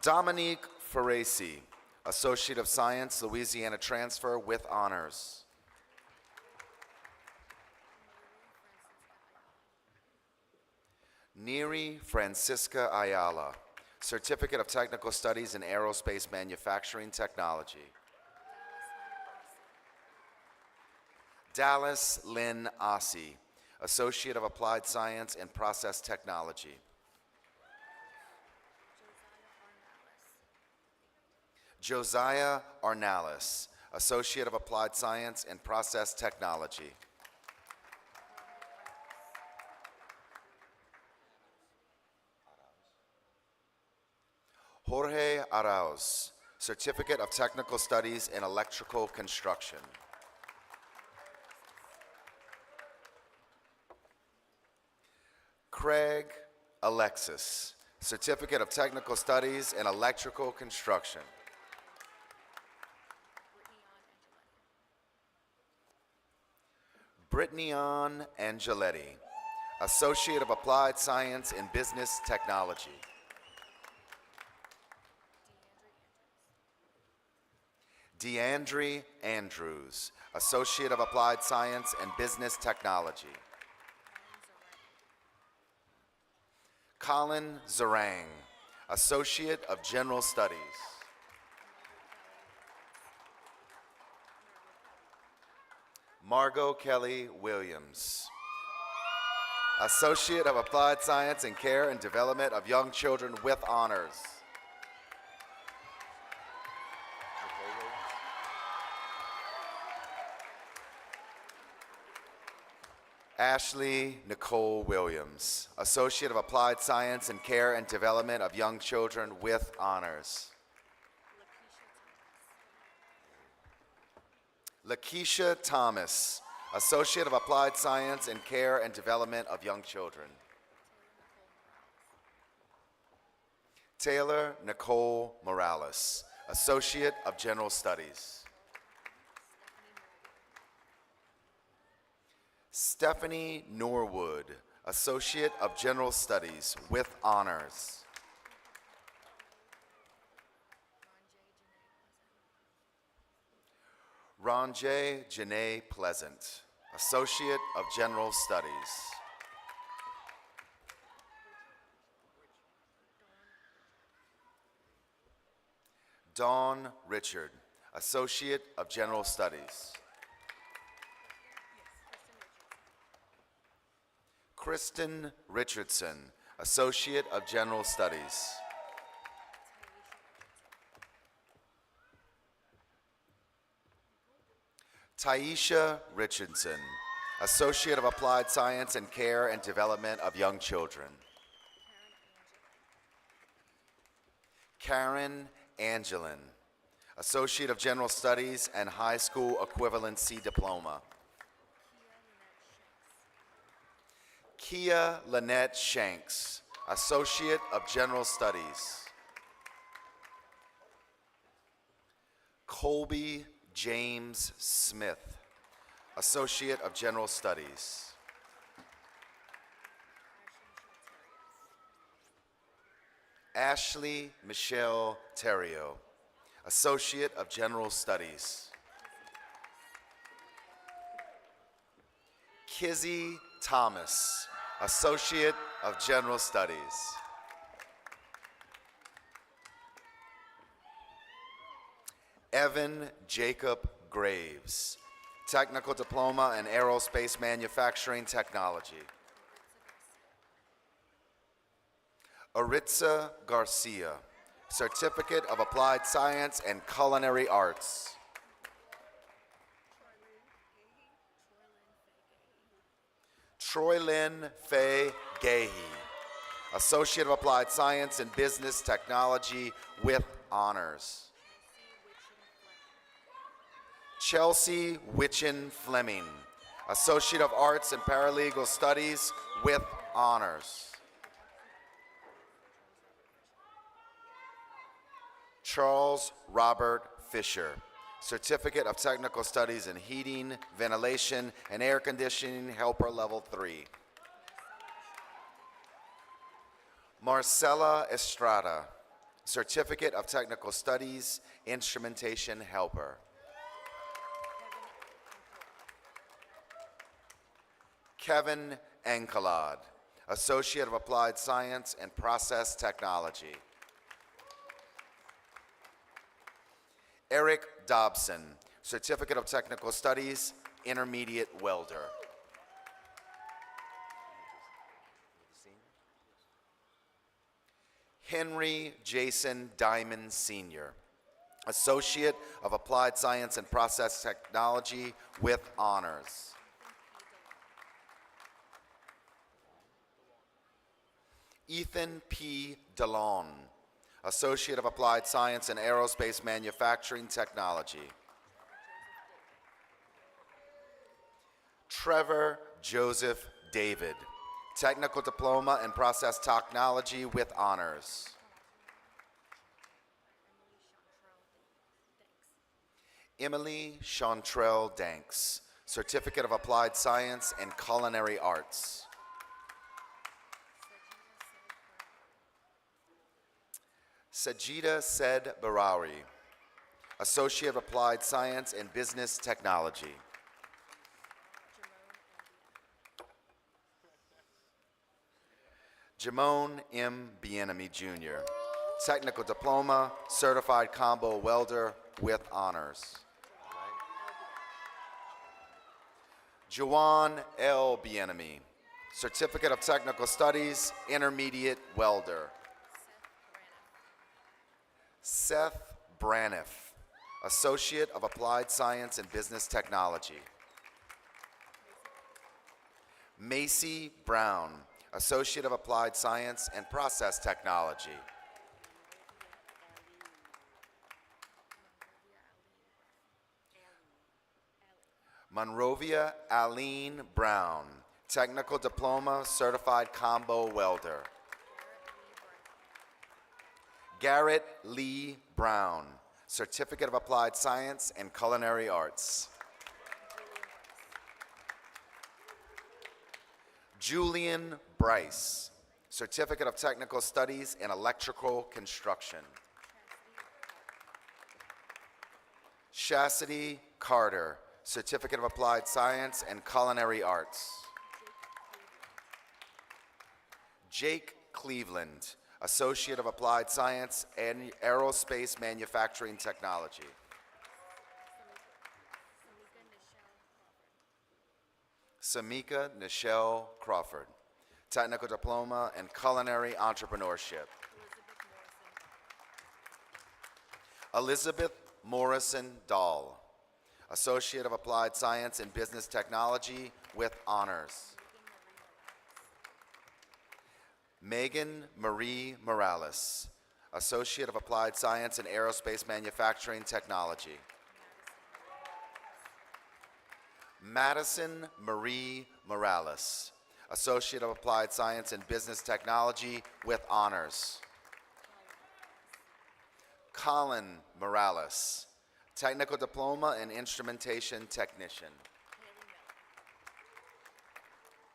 Dominique Ferraci, Associate of Science, Louisiana transfer with honors. Neri Francisca Ayala, Certificate of Technical Studies in Aerospace Manufacturing Technology. Dallas Lynn Ossie, Associate of Applied Science and Process Technology. Josiah Arnalis, Associate of Applied Science and Process Technology. Jorge Arauz, Certificate of Technical Studies in Electrical Construction. Craig Alexis, Certificate of Technical Studies in Electrical Construction. Brittany-Ann Angeletti, Associate of Applied Science in Business Technology. Deandre Andrews, Associate of Applied Science and Business Technology. Colin Zarang, Associate of General Studies. Margot Kelly Williams. Associate of Applied Science in Care and Development of Young Children with honors. Ashley Nicole Williams, Associate of Applied Science in Care and Development of Young Children with honors. Lakeisha Thomas, Associate of Applied Science in Care and Development of Young Children. Taylor Nicole Morales, Associate of General Studies. Stephanie Norwood, Associate of General Studies with honors. Ronjay Janae Pleasant, Associate of General Studies. Dawn Richard, Associate of General Studies. Kristen Richardson, Associate of General Studies. Taisha Richardson, Associate of Applied Science in Care and Development of Young Children. Karen Angelin, Associate of General Studies and High School Equivalency Diploma. Kia Lynette Shanks, Associate of General Studies. Colby James Smith, Associate of General Studies. Ashley Michelle Terrio, Associate of General Studies. Kizzy Thomas, Associate of General Studies. Evan Jacob Graves, Technical Diploma in Aerospace Manufacturing Technology. Aritza Garcia, Certificate of Applied Science and Culinary Arts. Troylyn Faye Gahey, Associate of Applied Science and Business Technology with honors. Chelsea Witchin Fleming, Associate of Arts and Paralegal Studies with honors. Charles Robert Fisher, Certificate of Technical Studies in Heating, Ventilation, and Air Conditioning, Helper Level 3. Marcela Estrada, Certificate of Technical Studies, Instrumentation Helper. Kevin Enkelad, Associate of Applied Science and Process Technology. Eric Dobson, Certificate of Technical Studies, Intermediate Welder. Henry Jason Diamond Sr., Associate of Applied Science and Process Technology with honors. Ethan P. DeLon, Associate of Applied Science and Aerospace Manufacturing Technology. Trevor Joseph David, Technical Diploma in Process Technology with honors. Emily Chantrell Danks, Certificate of Applied Science and Culinary Arts. Sajida Said Barawi, Associate of Applied Science and Business Technology. Jamone M. Bienemy Jr., Technical Diploma, Certified Combo Welder with honors. Juwan L. Bienemy, Certificate of Technical Studies, Intermediate Welder. Seth Braniff, Associate of Applied Science and Business Technology. Macy Brown, Associate of Applied Science and Process Technology. Monrovia Aline Brown, Technical Diploma, Certified Combo Welder. Garrett Lee Brown, Certificate of Applied Science and Culinary Arts. Julian Bryce, Certificate of Technical Studies in Electrical Construction. Chastity Carter, Certificate of Applied Science and Culinary Arts. Jake Cleveland, Associate of Applied Science and Aerospace Manufacturing Technology. Samika Nichelle Crawford, Technical Diploma in Culinary Entrepreneurship. Elizabeth Morrison Dahl, Associate of Applied Science and Business Technology with honors. Megan Marie Morales, Associate of Applied Science and Aerospace Manufacturing Technology. Madison Marie Morales, Associate of Applied Science and Business Technology with honors. Colin Morales, Technical Diploma in Instrumentation Technician.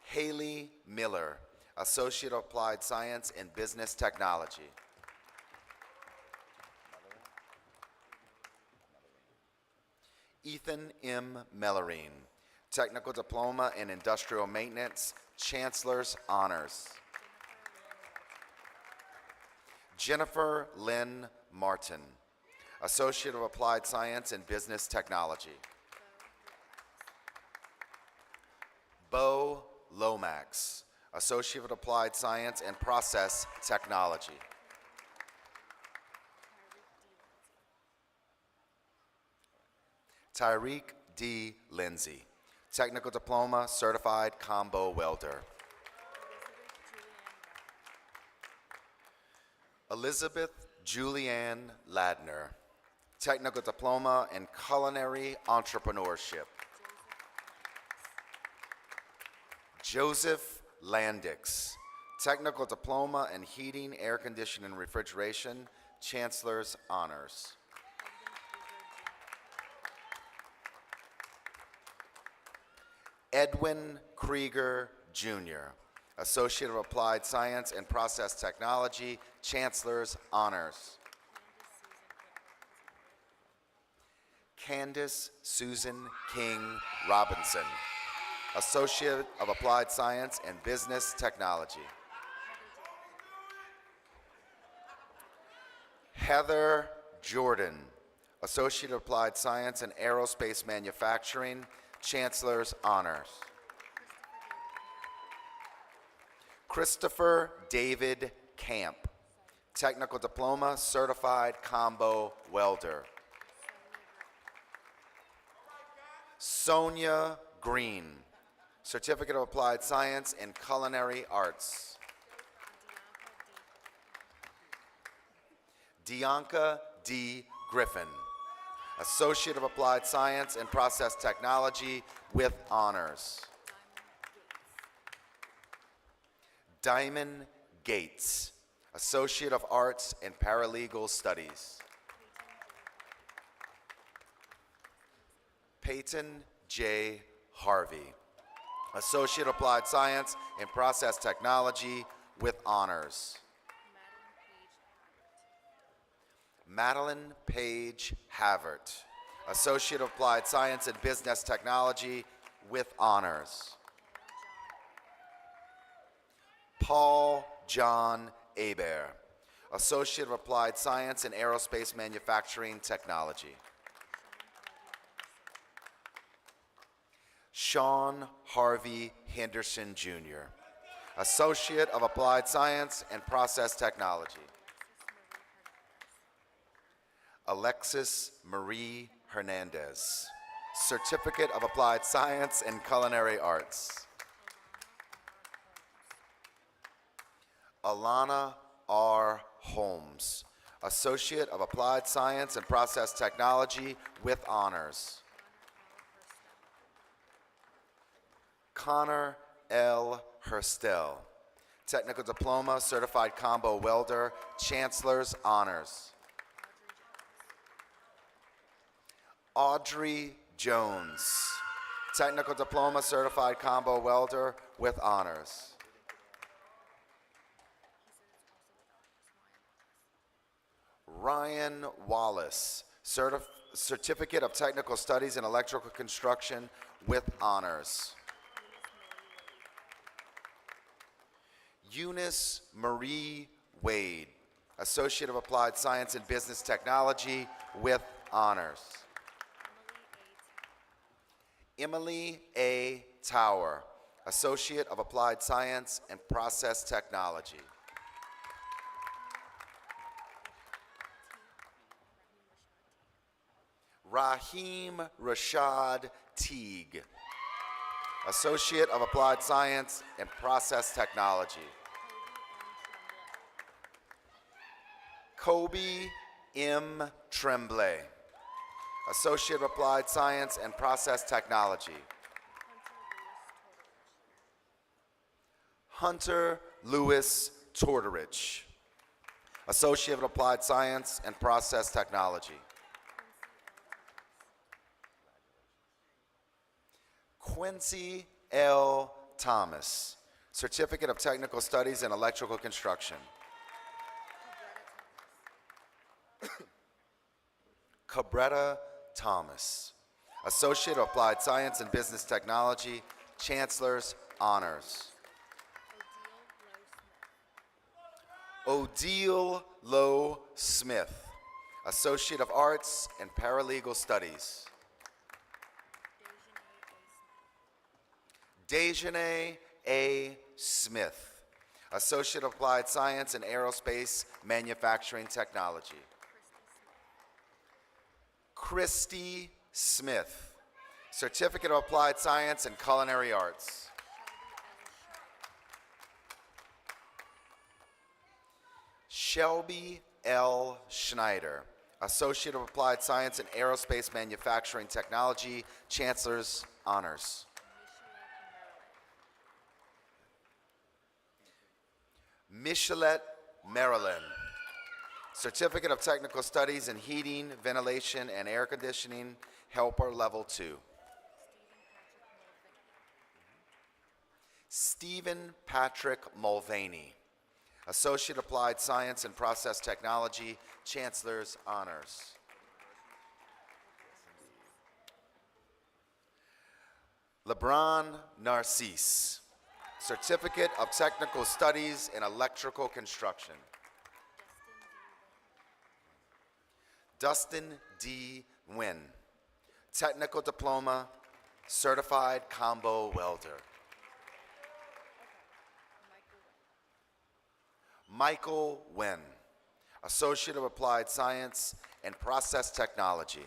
Haley Miller, Associate of Applied Science in Business Technology. Ethan M. Mellerine, Technical Diploma in Industrial Maintenance, Chancellor's Honors. Jennifer Lynn Martin, Associate of Applied Science in Business Technology. Bo Lomax, Associate of Applied Science and Process Technology. Tyreek D. Lindsay, Technical Diploma, Certified Combo Welder. Elizabeth Julianne Ladner, Technical Diploma in Culinary Entrepreneurship. Joseph Landix, Technical Diploma in Heating, Air Conditioning, and Refrigeration, Chancellor's Honors. Edwin Krieger, Jr., Associate of Applied Science and Process Technology, Chancellor's Honors. Candace Susan King Robinson, Associate of Applied Science and Business Technology. Heather Jordan, Associate of Applied Science and Aerospace Manufacturing, Chancellor's Honors. Christopher David Camp, Technical Diploma, Certified Combo Welder. Sonia Green, Certificate of Applied Science in Culinary Arts. Dianca D. Griffin, Associate of Applied Science and Process Technology with honors. Diamond Gates, Associate of Arts in Paralegal Studies. Peyton J. Harvey, Associate of Applied Science in Process Technology with honors. Madeline Page Havert, Associate of Applied Science in Business Technology with honors. Paul John Aber, Associate of Applied Science in Aerospace Manufacturing Technology. Sean Harvey Henderson, Jr., Associate of Applied Science and Process Technology. Alexis Marie Hernandez, Certificate of Applied Science in Culinary Arts. Alana R. Holmes, Associate of Applied Science and Process Technology with honors. Connor L. Hurstel, Technical Diploma, Certified Combo Welder, Chancellor's Honors. Audrey Jones, Technical Diploma, Certified Combo Welder with honors. Ryan Wallace, Certificate of Technical Studies in Electrical Construction with honors. Eunice Marie Wade, Associate of Applied Science and Business Technology with honors. Emily A. Tower, Associate of Applied Science and Process Technology. Raheem Rashad Teague, Associate of Applied Science and Process Technology. Kobe M. Tremblay, Associate of Applied Science and Process Technology. Hunter Lewis Tortorich, Associate of Applied Science and Process Technology. Quincy L. Thomas, Certificate of Technical Studies in Electrical Construction. Cabretta Thomas, Associate of Applied Science and Business Technology, Chancellor's Honors. Odile Lowe Smith, Associate of Arts and Paralegal Studies. Dejanay A. Smith, Associate of Applied Science in Aerospace Manufacturing Technology. Christy Smith, Certificate of Applied Science in Culinary Arts. Shelby L. Schneider, Associate of Applied Science in Aerospace Manufacturing Technology, Chancellor's Honors. Michelet Maryland, Certificate of Technical Studies in Heating, Ventilation, and Air Conditioning, Helper Level 2. Stephen Patrick Mulvaney, Associate Applied Science and Process Technology, Chancellor's Honors. LeBron Narcisse, Certificate of Technical Studies in Electrical Construction. Dustin D. Nguyen, Technical Diploma, Certified Combo Welder. Michael Nguyen, Associate of Applied Science and Process Technology.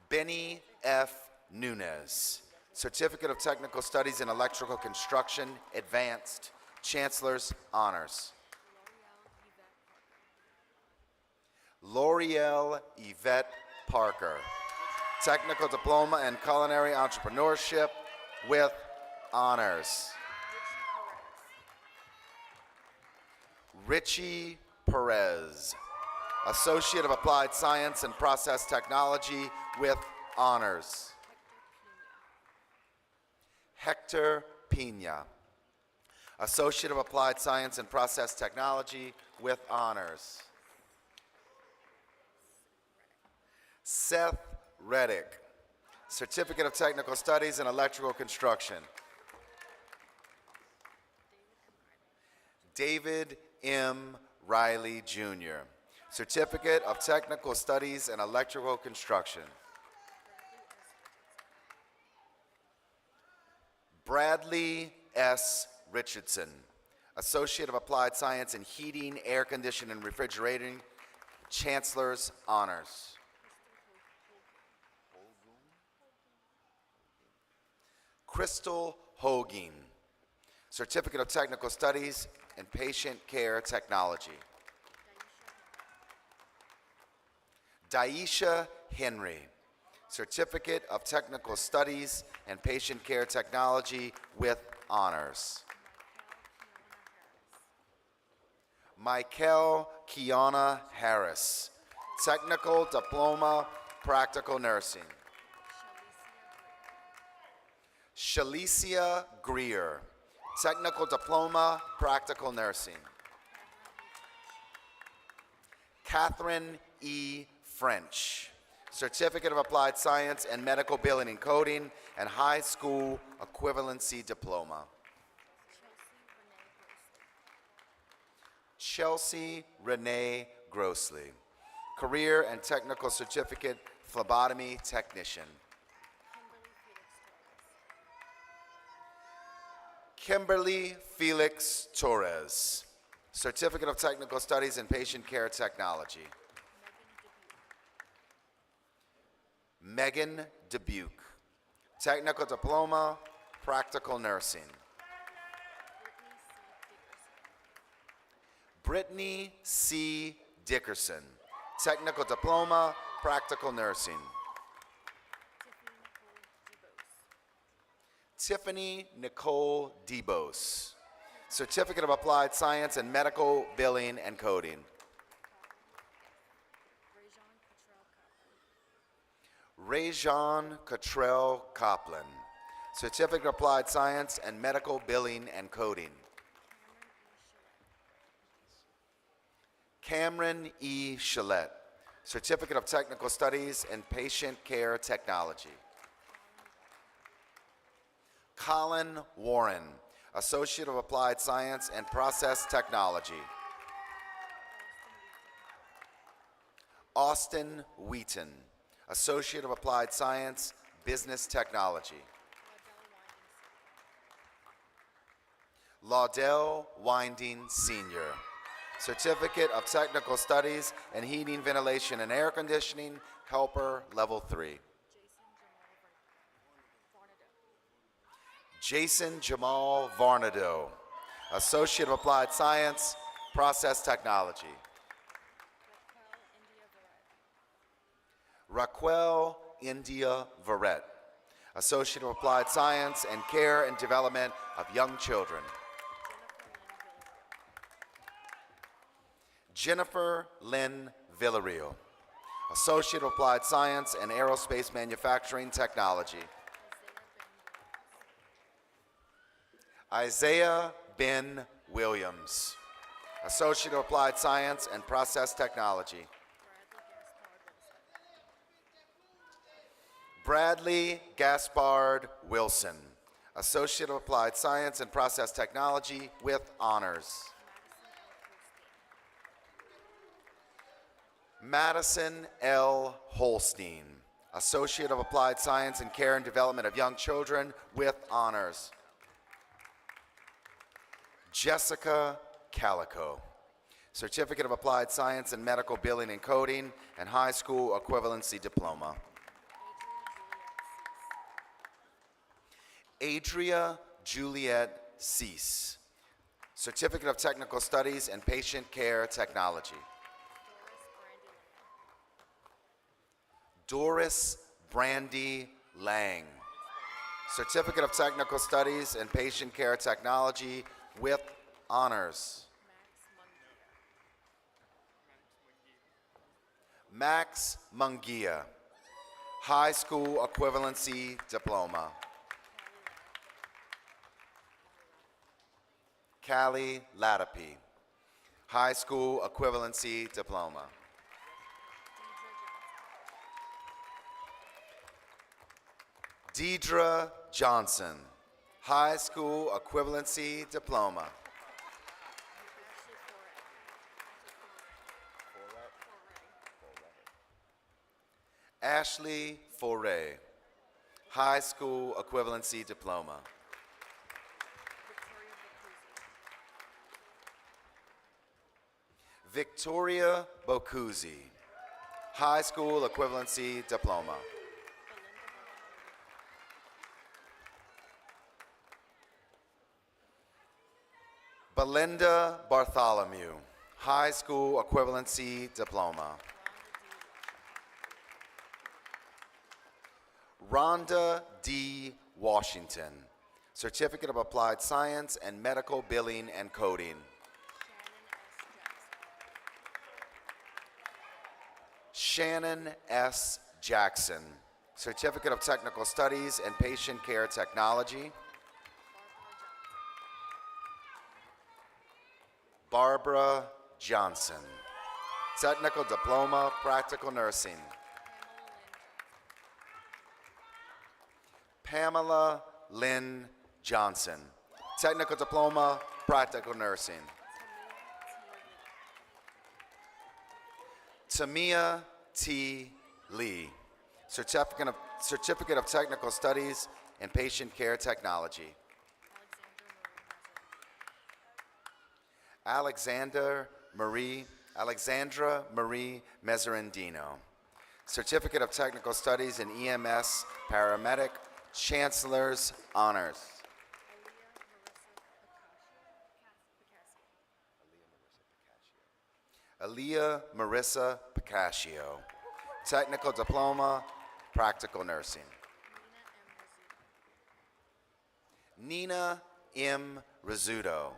Benny F. Nunez, Certificate of Technical Studies in Electrical Construction, Advanced, Chancellor's Honors. L'Oreal Yvette Parker, Technical Diploma in Culinary Entrepreneurship with honors. Richie Perez, Associate of Applied Science and Process Technology with honors. Hector Pina, Associate of Applied Science and Process Technology with honors. Seth Reddick, Certificate of Technical Studies in Electrical Construction. David M. Riley, Jr., Certificate of Technical Studies in Electrical Construction. Bradley S. Richardson, Associate of Applied Science in Heating, Air Conditioning, and Refrigerating, Chancellor's Honors. Crystal Hogin, Certificate of Technical Studies in Patient Care Technology. Daisha Henry, Certificate of Technical Studies in Patient Care Technology with honors. Michael Kiana Harris, Technical Diploma, Practical Nursing. Shalicia Greer, Technical Diploma, Practical Nursing. Catherine E. French, Certificate of Applied Science and Medical Billing and Coding and High School Equivalency Diploma. Chelsea Renee Grossley, Career and Technical Certificate, Phlebotomy Technician. Kimberly Felix Torres, Certificate of Technical Studies in Patient Care Technology. Megan Dubuque, Technical Diploma, Practical Nursing. Brittany C. Dickerson, Technical Diploma, Practical Nursing. Tiffany Nicole Debos, Certificate of Applied Science in Medical Billing and Coding. Rajon Cottrell Coplin, Certificate of Applied Science and Medical Billing and Coding. Cameron E. Shillette, Certificate of Technical Studies in Patient Care Technology. Colin Warren, Associate of Applied Science and Process Technology. Austin Wheaton, Associate of Applied Science, Business Technology. Laudell Winding Sr., Certificate of Technical Studies in Heating, Ventilation, and Air Conditioning, Helper, Level 3. Jason Jamal Varnado, Associate of Applied Science, Process Technology. Raquel India Verrett, Associate of Applied Science and Care and Development of Young Children. Jennifer Lynn Villarreal, Associate of Applied Science and Aerospace Manufacturing Technology. Isaiah Ben Williams, Associate of Applied Science and Process Technology. Bradley Gaspard Wilson, Associate of Applied Science and Process Technology with honors. Madison L. Holstein, Associate of Applied Science in Care and Development of Young Children with honors. Jessica Calico, Certificate of Applied Science in Medical Billing and Coding and High School Equivalency Diploma. Adria Juliet Cease, Certificate of Technical Studies in Patient Care Technology. Doris Brandy Lang, Certificate of Technical Studies in Patient Care Technology with honors. Max Mungia, High School Equivalency Diploma. Callie Latapi, High School Equivalency Diploma. Deidre Johnson, High School Equivalency Diploma. Ashley Foray, High School Equivalency Diploma. Victoria Bokuzi, high school equivalency diploma. Belinda Bartholomew, high school equivalency diploma. Rhonda D. Washington, Certificate of Applied Science and Medical Billing and Coding. Shannon S. Jackson, Certificate of Technical Studies and Patient Care Technology. Barbara Johnson, Technical Diploma, Practical Nursing. Pamela Lynn Johnson, Technical Diploma, Practical Nursing. Tamia T. Lee, Certificate of Technical Studies in Patient Care Technology. Alexandra Marie Mezzarandino, Certificate of Technical Studies in EMS Paramedic, Chancellor's Honors. Aaliyah Marissa Picascio, Technical Diploma, Practical Nursing. Nina M. Rizzuto,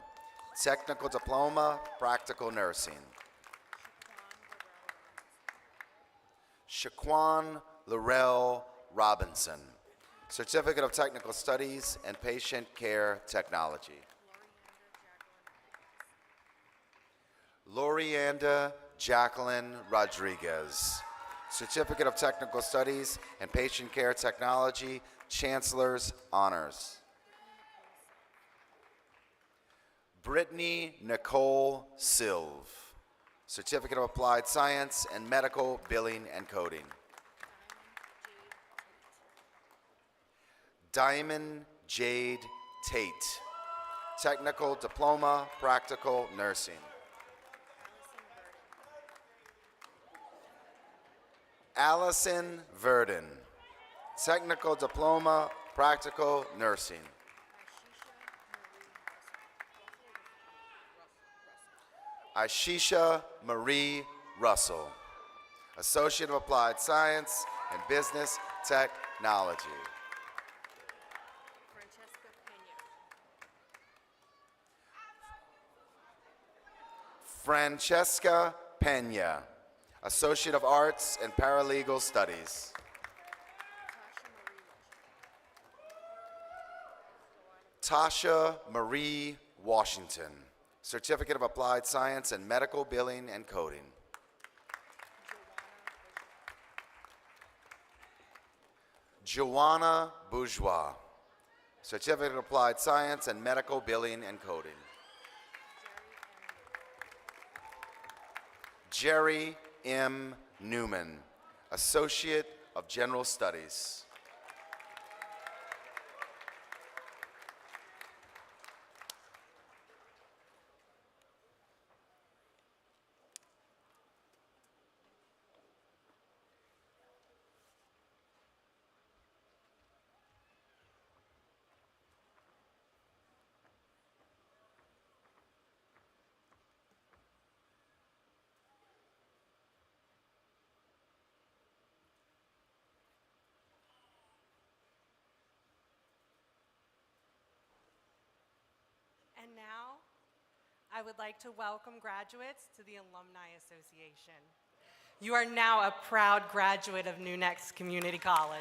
Technical Diploma, Practical Nursing. Shaquan Laurel Robinson, Certificate of Technical Studies and Patient Care Technology. Lorianda Jacqueline Rodriguez, Certificate of Technical Studies and Patient Care Technology, Chancellor's Honors. Brittany Nicole Silv, Certificate of Applied Science and Medical Billing and Coding. Diamond Jade Tate, Technical Diploma, Practical Nursing. Allison Verdon, Technical Diploma, Practical Nursing. Aishisha Marie Russell, Associate of Applied Science and Business Technology. Francesca Pena, Associate of Arts and Paralegal Studies. Tasha Marie Washington, Certificate of Applied Science and Medical Billing and Coding. Joanna Bourgeois, Certificate of Applied Science and Medical Billing and Coding. Jerry M. Newman, Associate of General Studies.
And now, I would like to welcome graduates to the Alumni Association. You are now a proud graduate of Nunez Community College.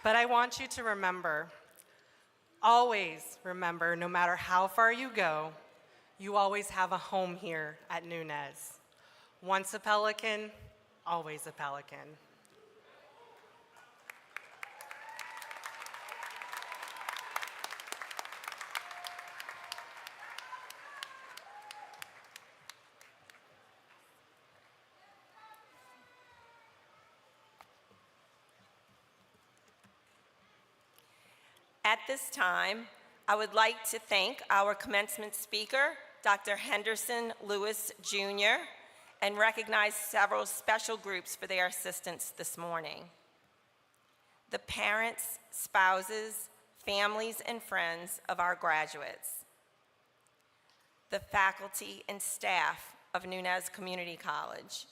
But I want you to remember, always remember, no matter how far you go, you always have a home here at Nunez. Once a Pelican, always a Pelican.
At this time, I would like to thank our commencement speaker, Dr. Henderson Lewis Jr., and recognize several special groups for their assistance this morning. The parents, spouses, families, and friends of our graduates. The faculty and staff of Nunez Community College.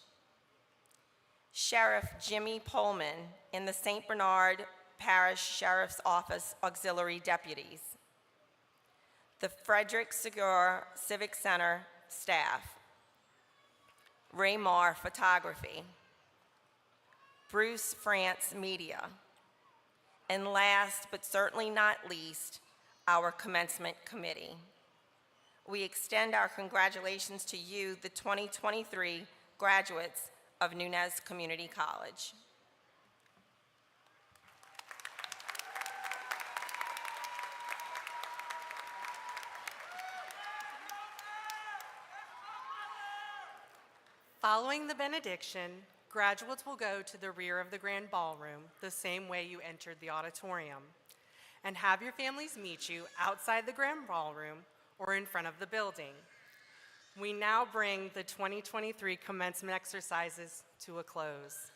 Sheriff Jimmy Pullman and the St. Bernard Parish Sheriff's Office Auxiliary Deputies. The Frederick Segura Civic Center staff. Raymar Photography. Bruce France Media. And last but certainly not least, our commencement committee. We extend our congratulations to you, the 2023 graduates of Nunez Community College.
Following the benediction, graduates will go to the rear of the grand ballroom, the same way you entered the auditorium, and have your families meet you outside the grand ballroom or in front of the building. We now bring the 2023 commencement exercises to a close.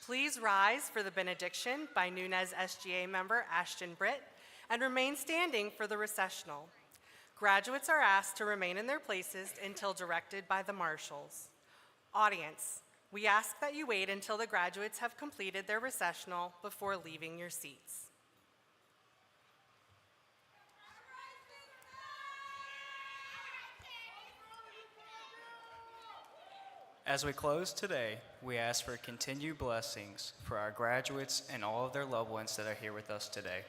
Please rise for the benediction by Nunez SGA member Ashton Britt and remain standing for the recessional. Graduates are asked to remain in their places until directed by the marshals. Audience, we ask that you wait until the graduates have completed their recessional before leaving your seats.
As we close today, we ask for continued blessings for our graduates and all of their loved ones that are here with us today.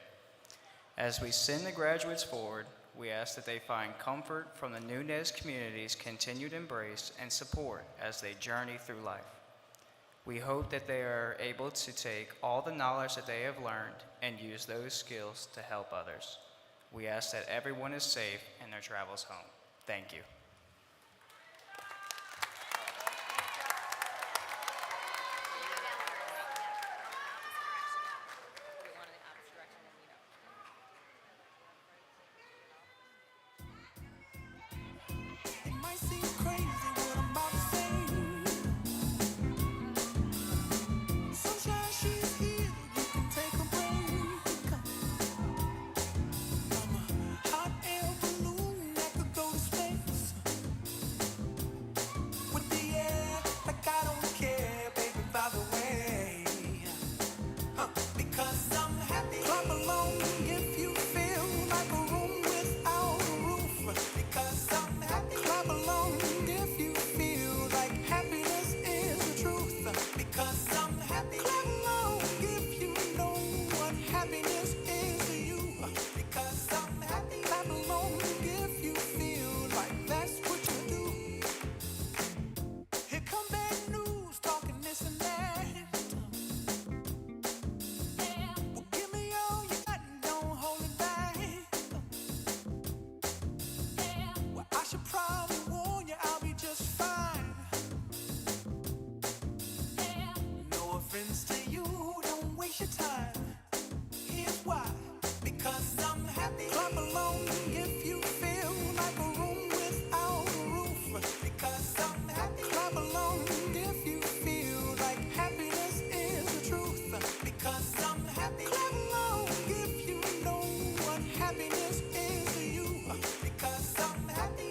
As we send the graduates forward, we ask that they find comfort from the Nunez community's continued embrace and support as they journey through life. We hope that they are able to take all the knowledge that they have learned and use those skills to help others. We ask that everyone is safe in their travels home. Thank you.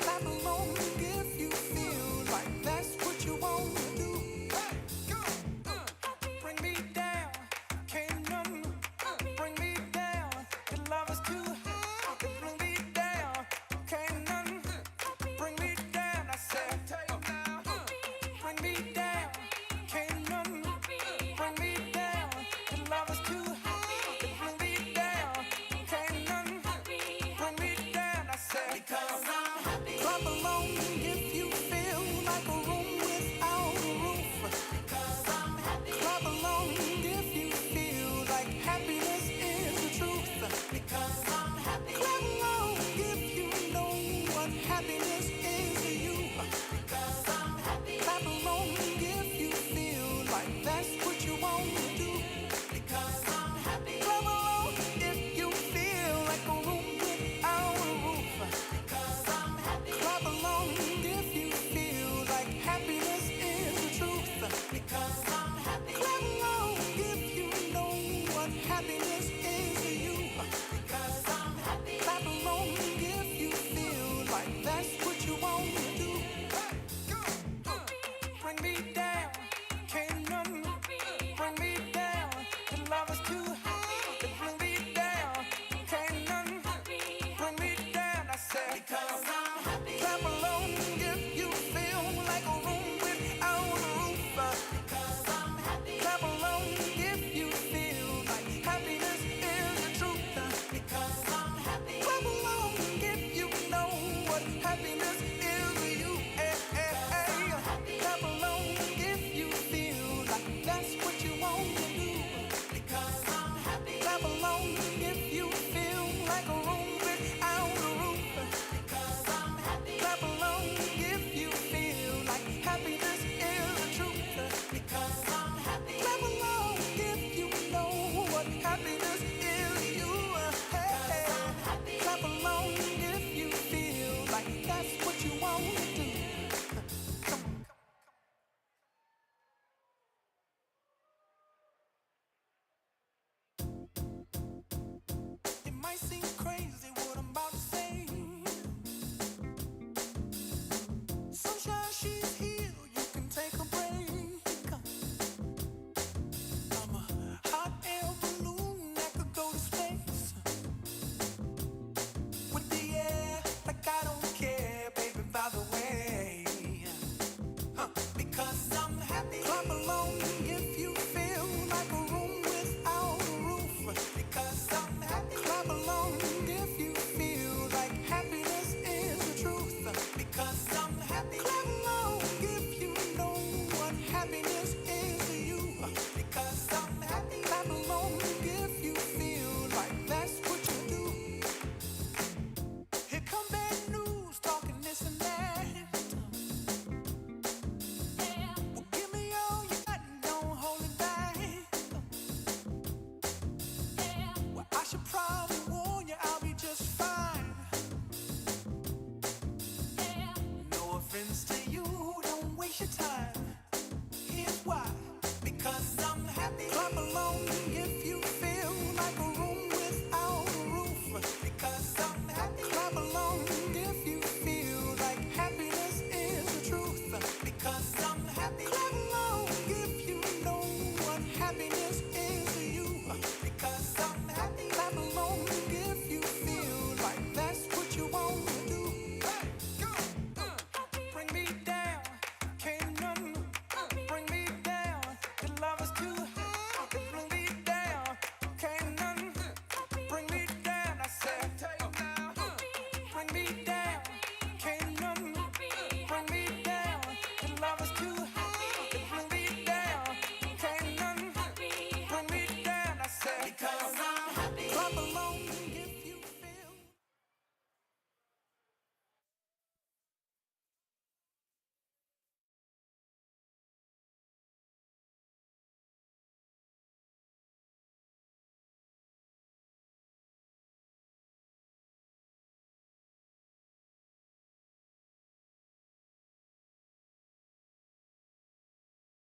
Clap along if you feel like that's what you want.